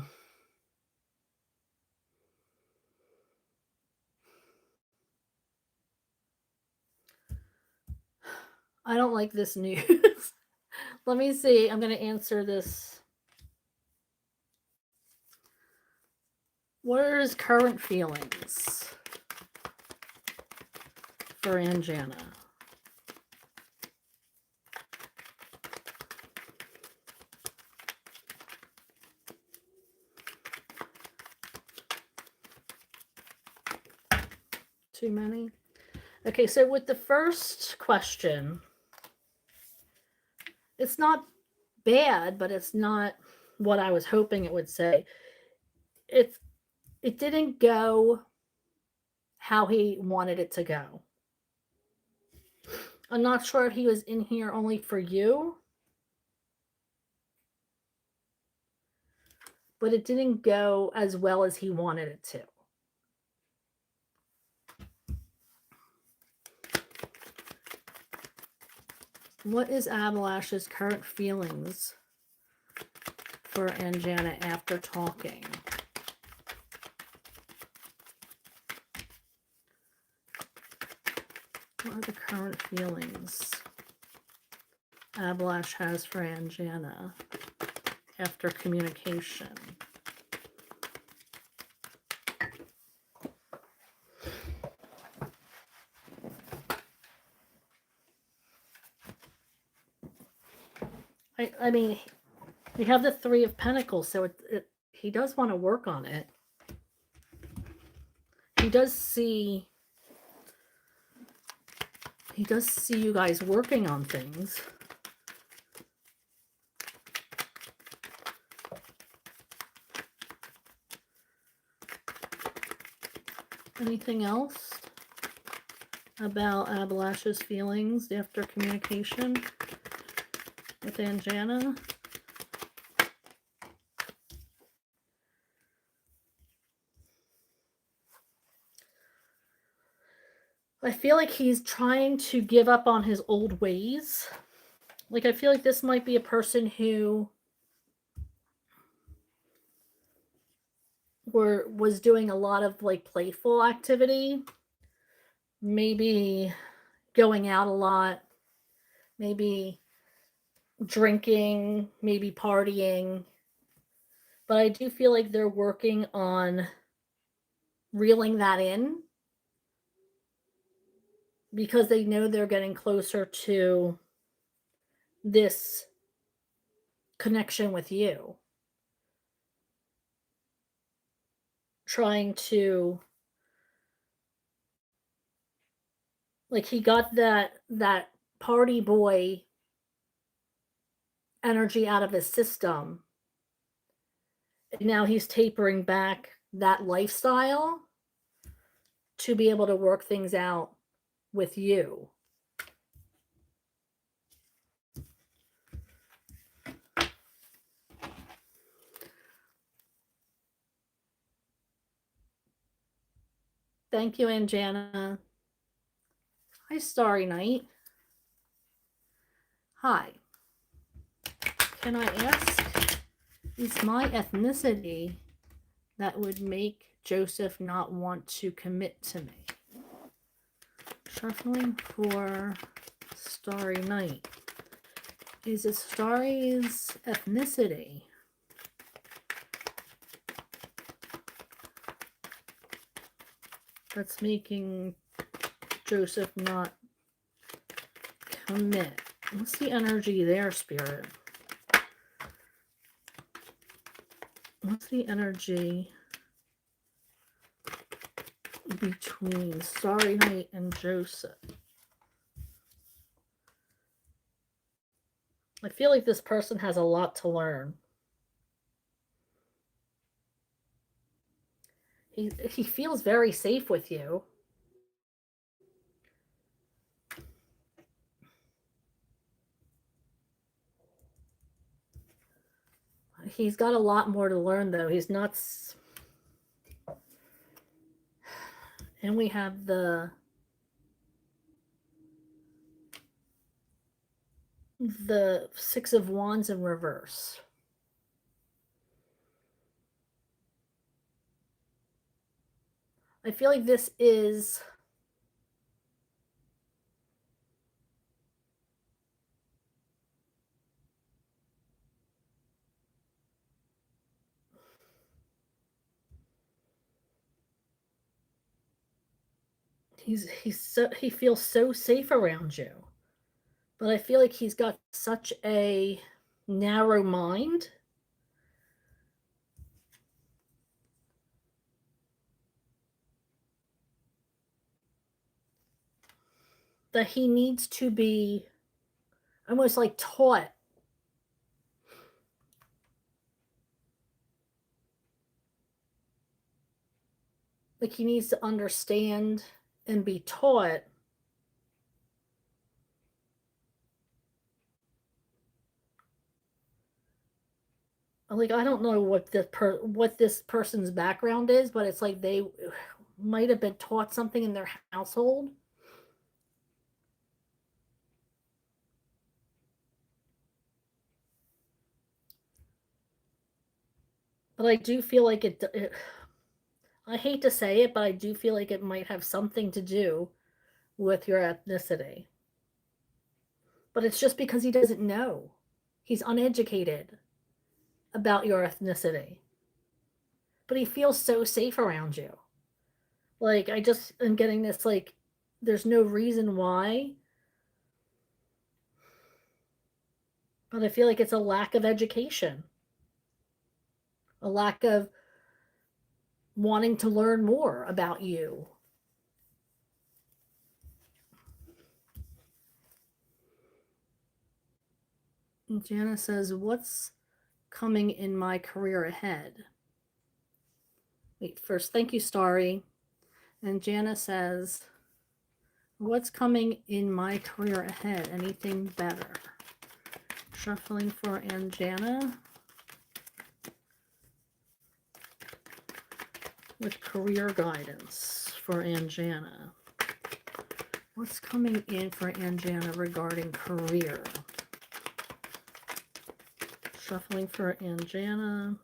I don't like this news. Let me see. I'm going to answer this. What are his current feelings for Anjana? Too many? Okay, so with the first question, it's not bad, but it's not what I was hoping it would say. It's it didn't go how he wanted it to go. I'm not sure if he was in here only for you, but it didn't go as well as he wanted it to. What is Abalash's current feelings for Anjana after talking? What are the current feelings Abalash has for Anjana after communication? I mean, we have the Three of Pentacles, so he does want to work on it. He does see you guys working on things. Anything else about Abalash's feelings after communication with Anjana? I feel like he's trying to give up on his old ways. Like, I feel like this might be a person who was doing a lot of like playful activity, maybe going out a lot, maybe drinking, maybe partying. But I do feel like they're working on reeling that in because they know they're getting closer to this connection with you. Trying to, like, he got that party boy energy out of his system. And now he's tapering back that lifestyle to be able to work things out with you. Thank you, Anjana. Hi, Starry Night. Hi. Can I ask, is my ethnicity that would make Joseph not want to commit to me? Shuffling for Starry Night. Is it Starry's ethnicity that's making Joseph not commit? What's the energy there, Spirit? What's the energy between Starry Night and Joseph? I feel like this person has a lot to learn. He feels very safe with you. He's got a lot more to learn, though. He's not. And we have the Six of Wands in reverse. I feel like this is he feels so safe around you. But I feel like he's got such a narrow mind that he needs to be almost like taught. Like he needs to understand and be taught like I don't know what this person's background is, but it's like they might have been taught something in their household. But I do feel like it I hate to say it, but I do feel like it might have something to do with your ethnicity. But it's just because he doesn't know. He's uneducated about your ethnicity. But he feels so safe around you. Like, I just am getting this, like, there's no reason why. But I feel like it's a lack of education, a lack of wanting to learn more about you. And Jana says, what's coming in my career ahead? Wait, first, thank you, Starry. And Jana says, what's coming in my career ahead? Anything better? Shuffling for Anjana with career guidance for Anjana. What's coming in for Anjana regarding career? Shuffling for Anjana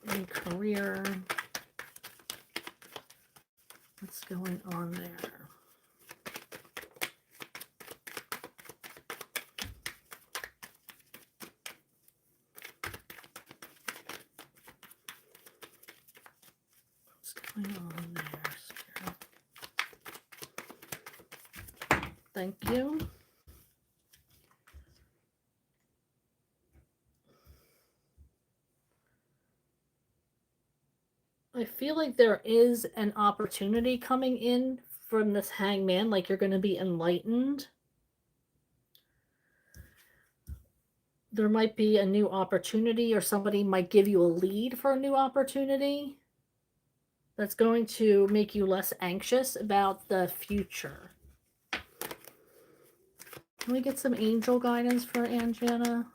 and career. What's going on there? What's going on there, Spirit? Thank you. I feel like there is an opportunity coming in from this hangman, like you're going to be enlightened. There might be a new opportunity, or somebody might give you a lead for a new opportunity that's going to make you less anxious about the future. Can we get some angel guidance for Anjana?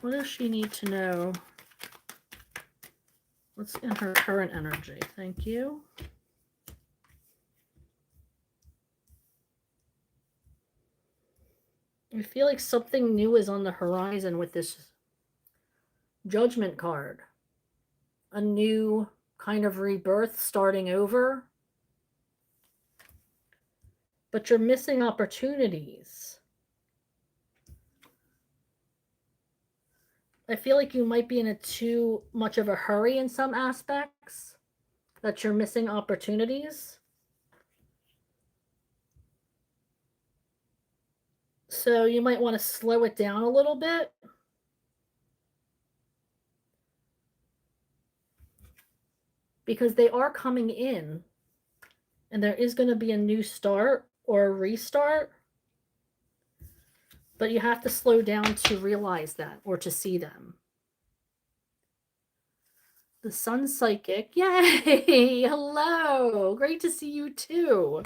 What does she need to know? What's in her current energy? Thank you. I feel like something new is on the horizon with this Judgment card. A new kind of rebirth, starting over. But you're missing opportunities. I feel like you might be in a too much of a hurry in some aspects, that you're missing opportunities. So you might want to slow it down a little bit. Because they are coming in, and there is going to be a new start or a restart. But you have to slow down to realize that, or to see them. The Sun Psychic. Yay! Hello! Great to see you too.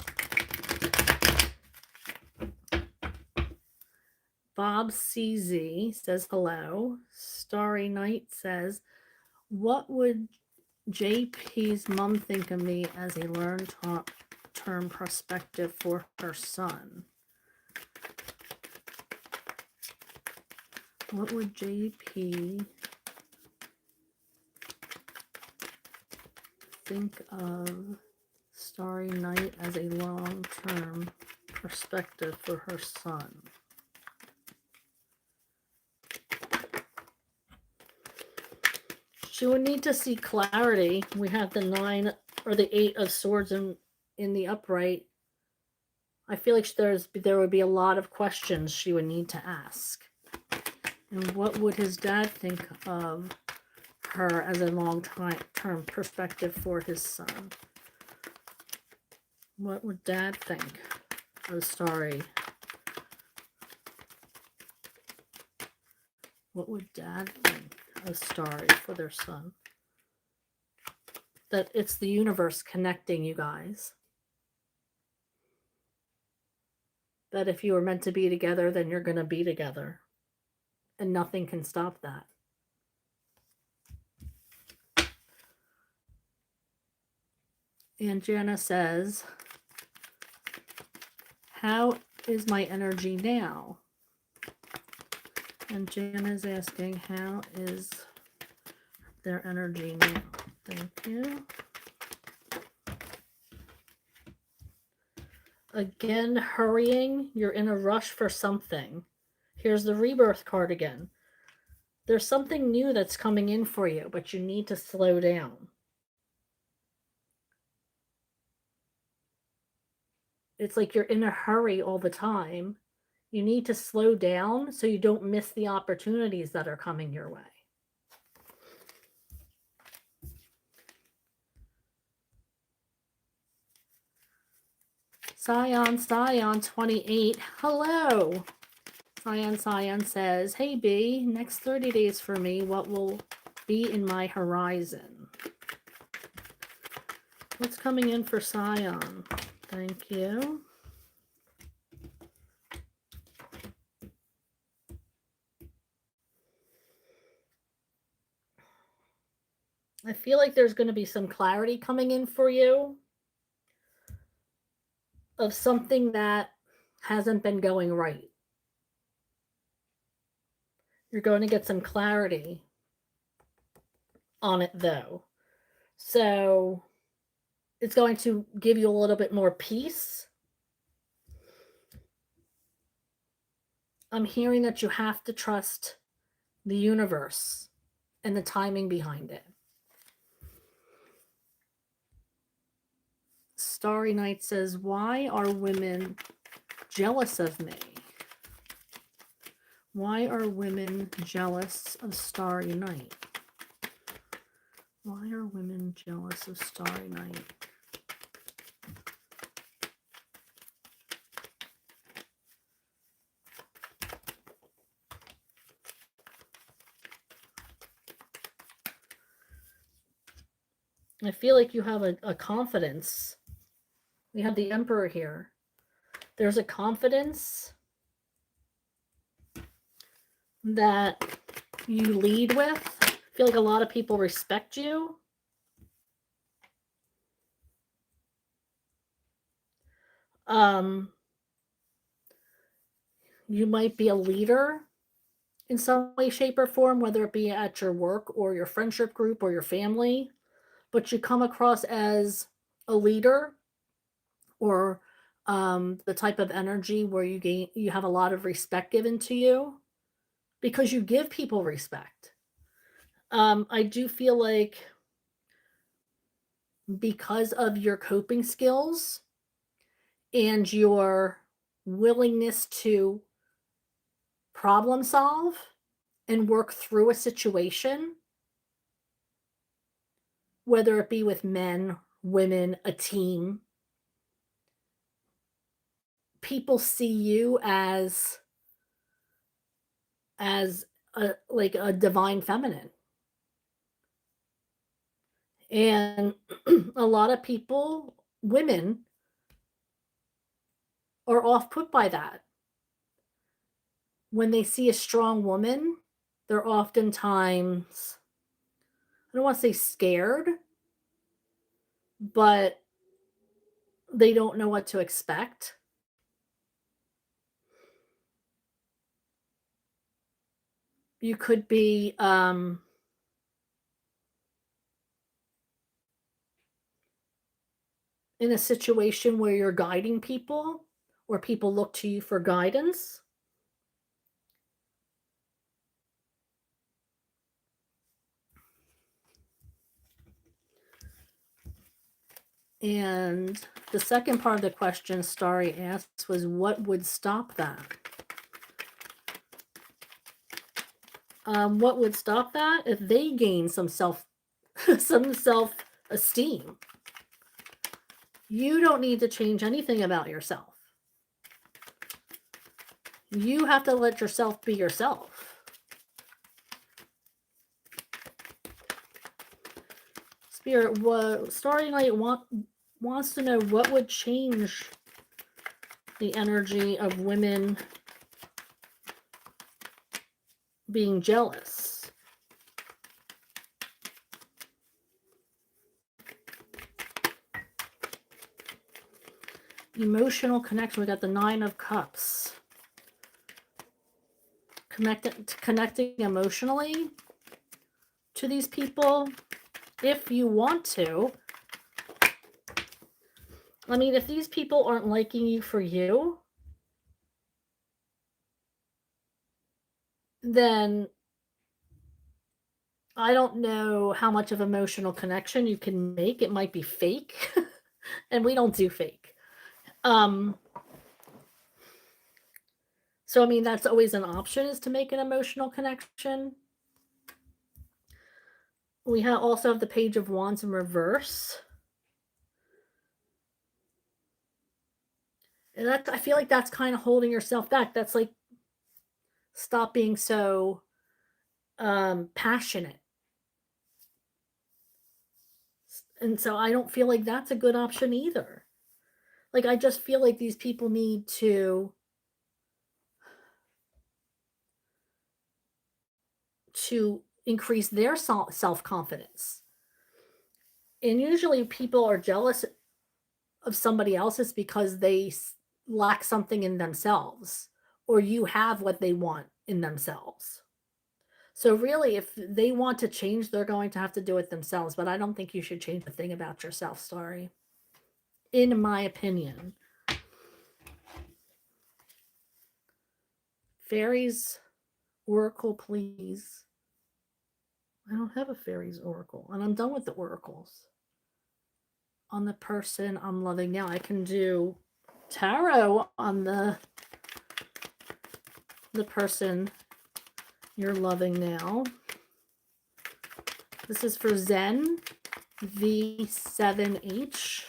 Bob CZ says hello. Starry Night says, what would JP's mom think of me as a learned term perspective for her son? What would JP think of Starry Night as a long-term perspective for her son? She would need to see clarity. We have the 9 or the 8 of swords in the upright. I feel like there would be a lot of questions she would need to ask. And what would his dad think of her as a long-term perspective for his son? What would dad think of Starry? What would dad think of Starry for their son? That it's the universe connecting you guys. That if you were meant to be together, then you're going to be together. And nothing can stop that. And Jana says, how is my energy now? And Jana's asking, how is their energy now? Thank you. Again, hurrying. You're in a rush for something. Here's the rebirth card again. There's something new that's coming in for you, but you need to slow down. It's like you're in a hurry all the time. You need to slow down so you don't miss the opportunities that are coming your way. Scion 28. Hello. Scion says, hey B, next 30 days for me, what will be in my horizon? What's coming in for Scion? Thank you. I feel like there's going to be some clarity coming in for you of something that hasn't been going right. You're going to get some clarity on it though. So it's going to give you a little bit more peace. I'm hearing that you have to trust the universe and the timing behind it. Starry Night says, why are women jealous of me? Why are women jealous of Starry Night? Why are women jealous of Starry Night? I feel like you have a confidence. We have the Emperor here. There's a confidence that you lead with. I feel like a lot of people respect you. You might be a leader in some way, shape, or form, whether it be at your work or your friendship group or your family, but you come across as a leader or the type of energy where you have a lot of respect given to you because you give people respect. I do feel like because of your coping skills and your willingness to problem solve and work through a situation, whether it be with men, women, a team, people see you as like a divine feminine. And a lot of people, women, are off put by that. when they see a strong woman, they're oftentimes, I don't want to say scared, but they don't know what to expect. You could be in a situation where you're guiding people or people look to you for guidance. And the second part of the question Starry asked was, what would stop that? What would stop that? If they gain some some self esteem. You don't need to change anything about yourself. You have to let yourself be yourself. Spirit, what Starry Night wants to know what would change the energy of women being jealous. Emotional connection. We got the Nine of Cups. Connecting emotionally to these people if you want to. I mean, if these people aren't liking you for you, then I don't know how much of emotional connection you can make. It might be fake, and we don't do fake. So I mean, that's always an option, is to make an emotional connection. We also have the Page of Wands in reverse. And I feel like that's kind of holding yourself back. That's like, stop being so passionate. And so I don't feel like that's a good option either. Like, I just feel like these people need to increase their self-confidence. And usually people are jealous of somebody else's because they lack something in themselves, or you have what they want in themselves. So really, if they want to change, they're going to have to do it themselves. But I don't think you should change a thing about yourself, Starry. In my opinion. Fairies oracle, please. I don't have a fairies oracle, and I'm done with the oracles. On the person I'm loving now, I can do tarot on the person you're loving now. This is for Zen V7H.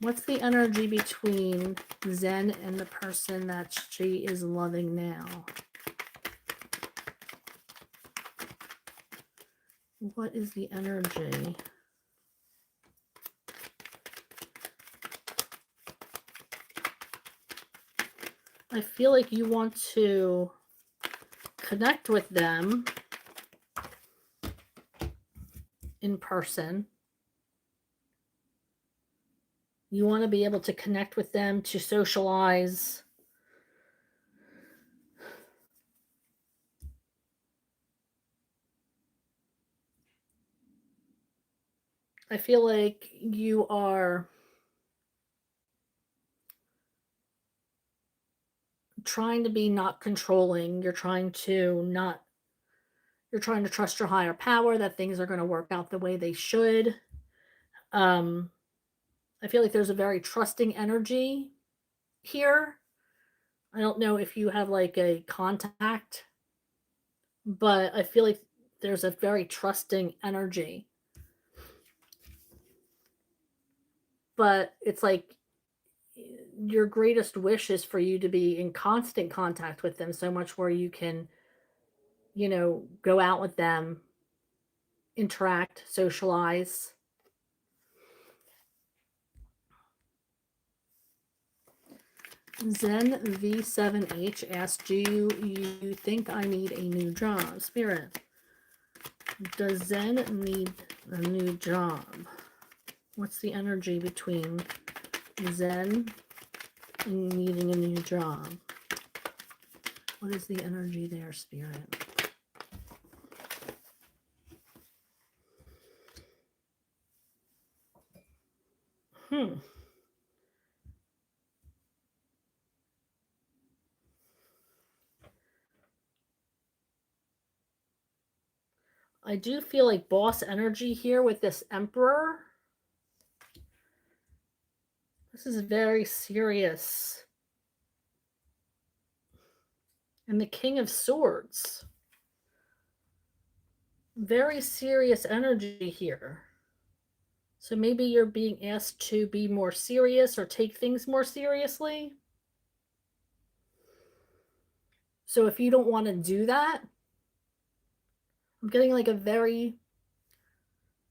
What's the energy between Zen and the person that she is loving now? What is the energy? I feel like you want to connect with them in person. You want to be able to connect with them, to socialize. I feel like you are trying to be not controlling. You're trying to trust your higher power, that things are going to work out the way they should. I feel like there's a very trusting energy here. I don't know if you have like a contact, but I feel like there's a very trusting energy. But it's like your greatest wish is for you to be in constant contact with them, so much where you can, go out with them, interact, socialize. Zen V7H asks, do you think I need a new job? Spirit, does Zen need a new job? What's the energy between Zen and needing a new job? What is the energy there, Spirit? I do feel like boss energy here with this Emperor. This is very serious. And the King of Swords. Very serious energy here. So maybe you're being asked to be more serious or take things more seriously. So if you don't want to do that, I'm getting like a very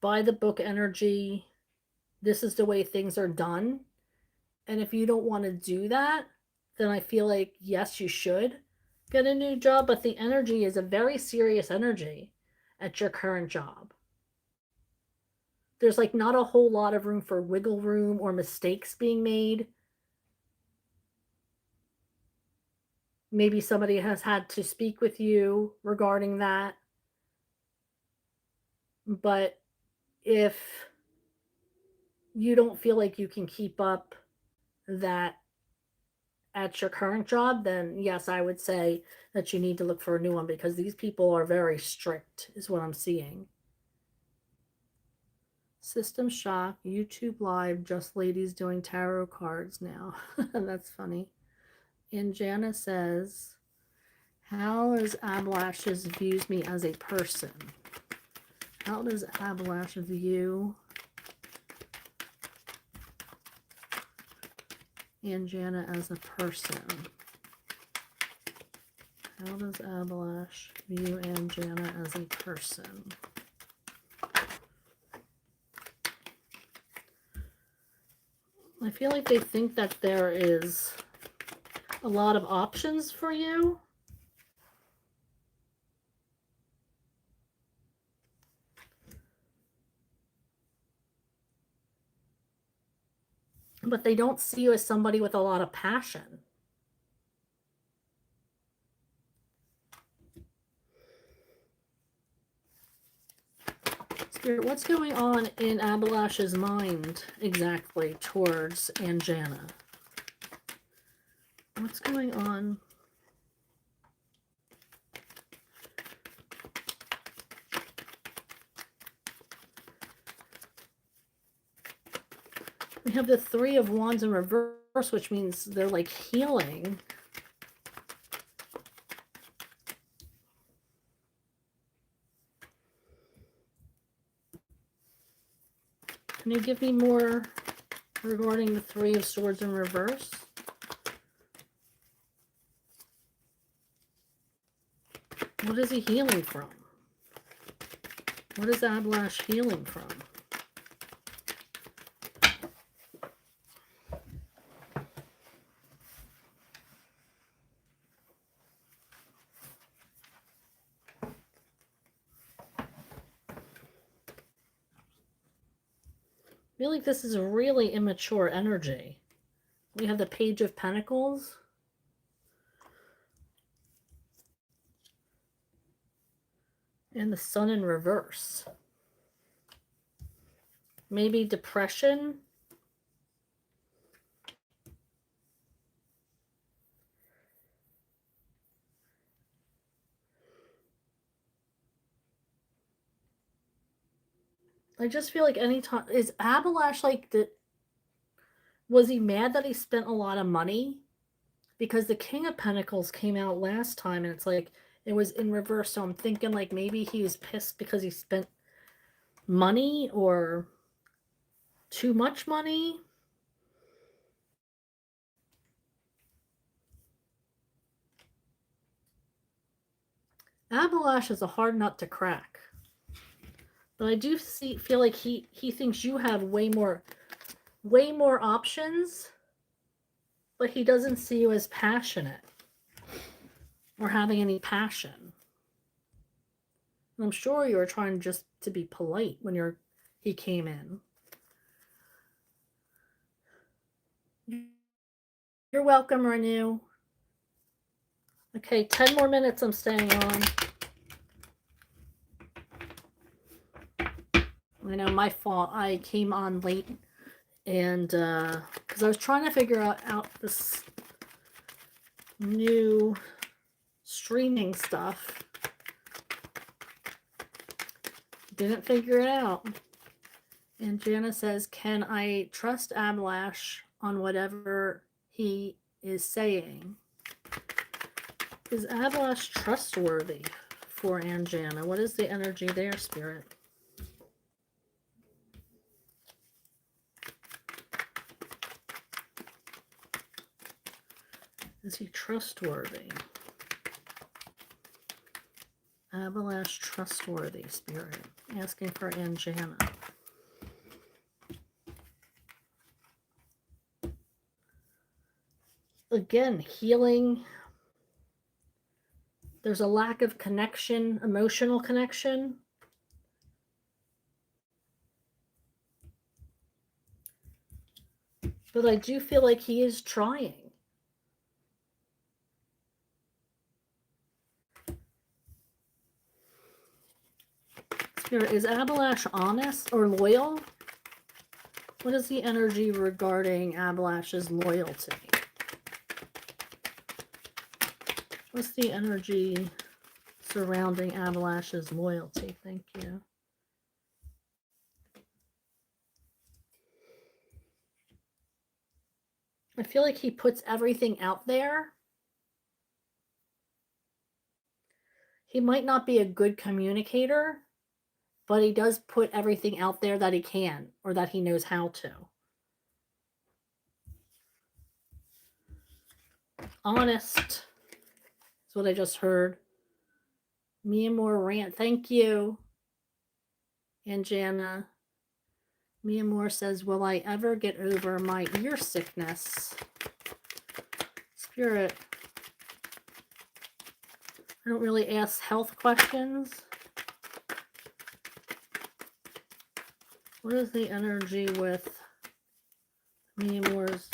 by the book energy. This is the way things are done. And if you don't want to do that, then I feel like, yes, you should get a new job. But the energy is a very serious energy at your current job. There's like not a whole lot of room for wiggle room or mistakes being made. Maybe somebody has had to speak with you regarding that. But if you don't feel like you can keep up that at your current job, then yes, I would say that you need to look for a new one because these people are very strict, is what I'm seeing. System Shock, YouTube Live, just ladies doing tarot cards now. That's funny. And Jana says, how does Abalashes views me as a person? How does Abalash view Anjana as a person? How does Abalash view Anjana as a person? I feel like they think that there is a lot of options for you. But they don't see you as somebody with a lot of passion. Spirit, what's going on in Abalash's mind exactly towards Anjana? What's going on? We have the Three of Wands in reverse, which means they're like healing. Can you give me more regarding the Three of Swords in reverse? What is he healing from? What is Abalash healing from? I feel like this is a really immature energy. We have the Page of Pentacles. And the Sun in reverse. Maybe depression. I just feel like anytime is Abalash like the was he mad that he spent a lot of money? Because the King of Pentacles came out last time and it's like it was in reverse. So I'm thinking like maybe he was pissed because he spent money or too much money. Abalash is a hard nut to crack. But I do feel like he thinks you have way more options but he doesn't see you as passionate or having any passion. And I'm sure you were trying just to be polite when he came in. You're welcome, Renew. Okay, 10 more minutes I'm staying on. I know, my fault. I came on late, and because I was trying to figure out this new streaming stuff. Didn't figure it out. And Jana says, can I trust Ablash on whatever he is saying? Is Ablash trustworthy for Anjana? What is the energy there, Spirit? Is he trustworthy? Ablash trustworthy, Spirit. Asking for Anjana. Again, healing. There's a lack of connection, emotional connection. But I do feel like he is trying. Spirit, is Ablash honest or loyal? What is the energy regarding Ablash's loyalty? What's the energy surrounding Ablash's loyalty? Thank you. I feel like he puts everything out there. He might not be a good communicator, but he does put everything out there that he can or that he knows how to. Honest is what I just heard. Mia Moore rant. Thank you. And Jana. Mia Moore says, will I ever get over my ear sickness? Spirit. I don't really ask health questions. What is the energy with Mia Moore's?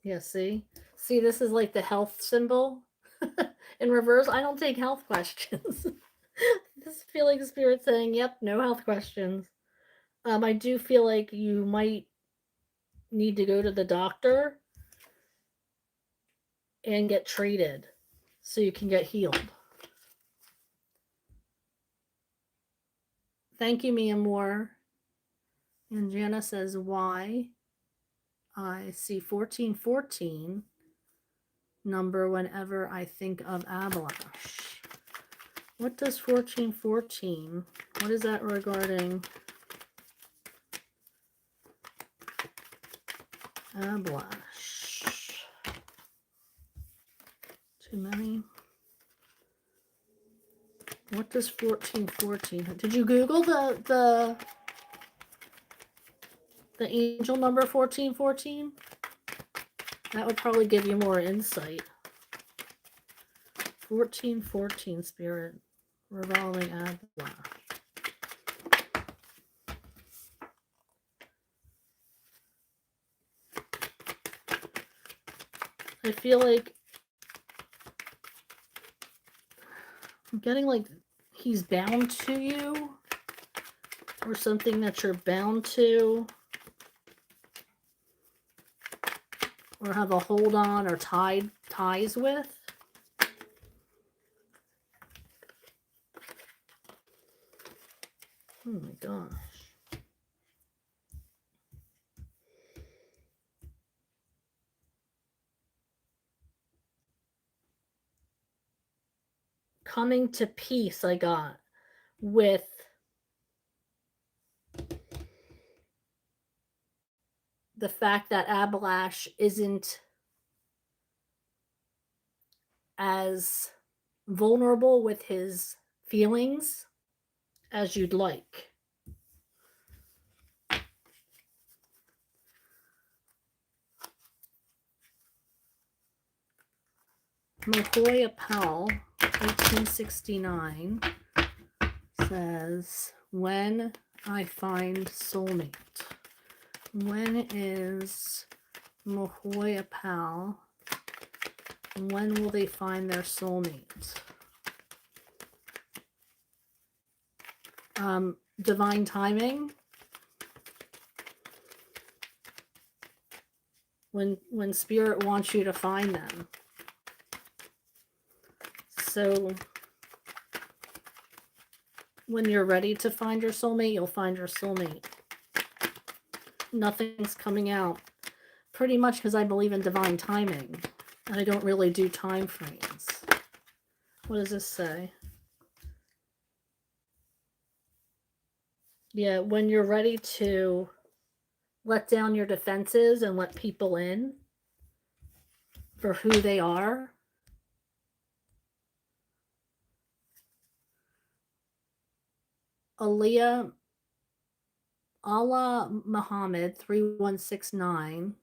Yeah, see? See, this is like the health symbol. In reverse, I don't take health questions. This feeling spirit saying, yep, no health questions. I do feel like you might need to go to the doctor and get treated so you can get healed. Thank you, Mia Moore. And Jana says, why? I see 1414 number whenever I think of Ablash. What does 1414, what is that regarding Ablash? Too many. What does 1414? Did you Google the angel number 1414? That would probably give you more insight. 1414 spirit revolving Ablash. I feel like I'm getting like he's bound to you or something that you're bound to or have a hold on or ties with. Oh my gosh. Coming to peace I got with the fact that Ablash isn't as vulnerable with his feelings as you'd like. Mahoya Powell, 1869, says, when I find soulmate. When is Mahoya Powell? When will they find their soulmate? Divine timing. When spirit wants you to find them. So when you're ready to find your soulmate, you'll find your soulmate. Nothing's coming out. Pretty much because I believe in divine timing. And I don't really do time frames. What does this say? Yeah, when you're ready to let down your defenses and let people in for who they are. Allah Muhammad 3169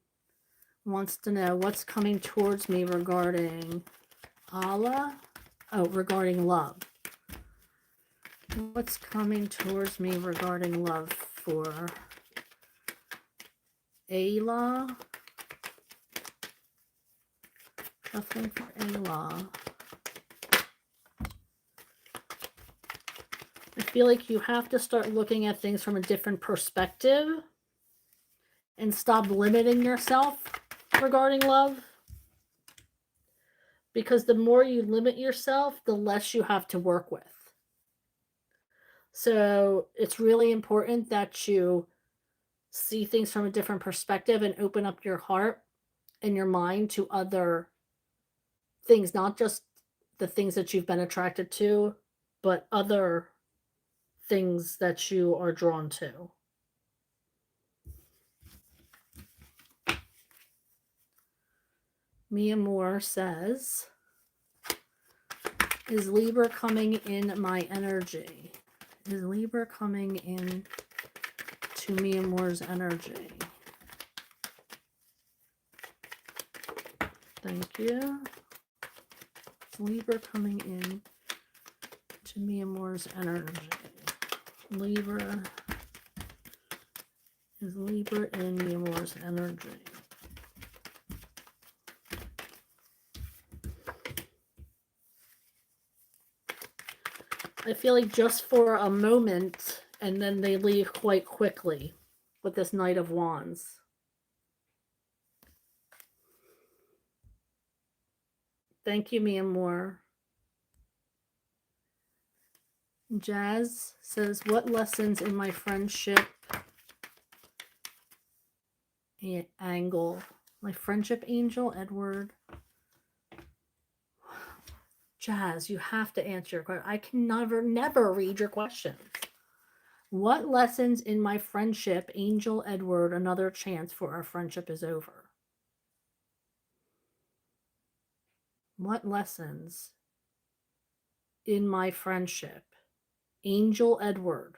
wants to know what's coming towards me regarding Allah. Oh, regarding love. What's coming towards me regarding love for Allah? Nothing for Allah. I feel like you have to start looking at things from a different perspective and stop limiting yourself regarding love. Because the more you limit yourself, the less you have to work with. So it's really important that you see things from a different perspective and open up your heart and your mind to other things, not just the things that you've been attracted to, but other things that you are drawn to. Mia Moore says, is Libra coming in my energy? Is Libra coming in to Mia Moore's energy? Thank you. Is Libra coming in to Mia Moore's energy? Libra. Is Libra in Mia Moore's energy? I feel like just for a moment, and then they leave quite quickly with this Knight of Wands. Thank you, Mia Moore. Jazz says, what lessons in my friendship angle? My friendship angel, Edward. Jazz, you have to answer your question. I can never read your questions. What lessons in my friendship, Angel Edward, another chance for our friendship is over? What lessons in my friendship, Angel Edward,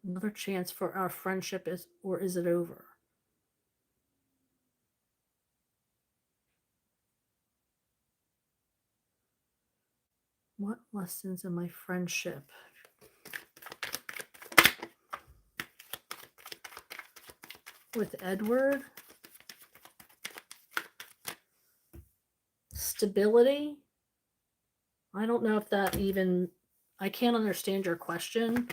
another chance for our friendship is, or is it over? What lessons in my friendship? With Edward? Stability? I don't know if that even, I can't understand your question.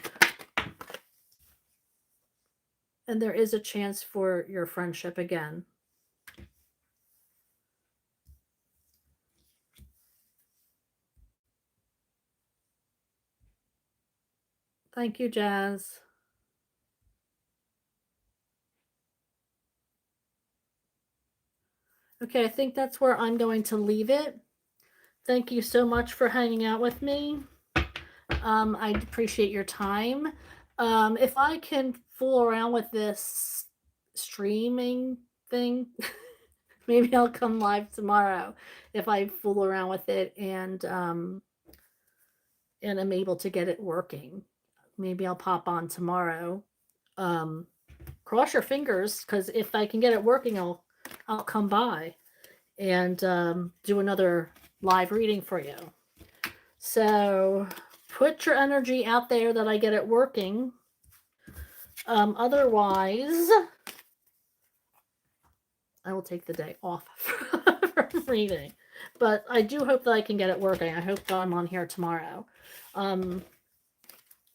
And there is a chance for your friendship again. Thank you, Jazz. Okay, I think that's where I'm going to leave it. Thank you so much for hanging out with me. I appreciate your time. If I can fool around with this streaming thing, maybe I'll come live tomorrow if I fool around with it and I'm able to get it working. Maybe I'll pop on tomorrow. Cross your fingers, because if I can get it working, I'll I'll come by and do another live reading for you. So put your energy out there that I get it working. Otherwise, I will take the day off from reading. But I do hope that I can get it working. I hope that I'm on here tomorrow. Um,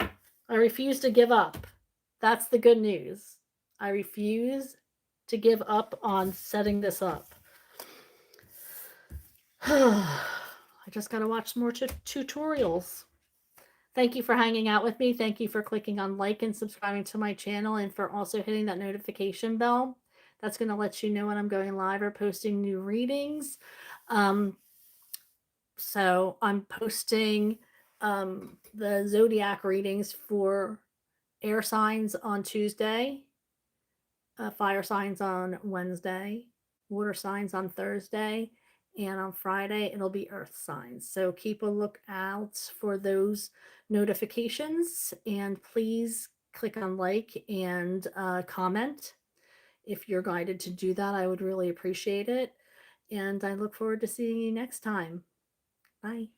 I refuse to give up. That's the good news. I refuse to give up on setting this up. I just got to watch more tutorials. Thank you for hanging out with me. Thank you for clicking on like and subscribing to my channel, and for also hitting that notification bell. That's going to let you know when I'm going live or posting new readings. So I'm posting the zodiac readings for air signs on Tuesday, fire signs on Wednesday, water signs on Thursday, and on Friday it'll be earth signs. So keep a lookout for those notifications, and please click on like and comment if you're guided to do that. I would really appreciate it, and I look forward to seeing you next time. Bye.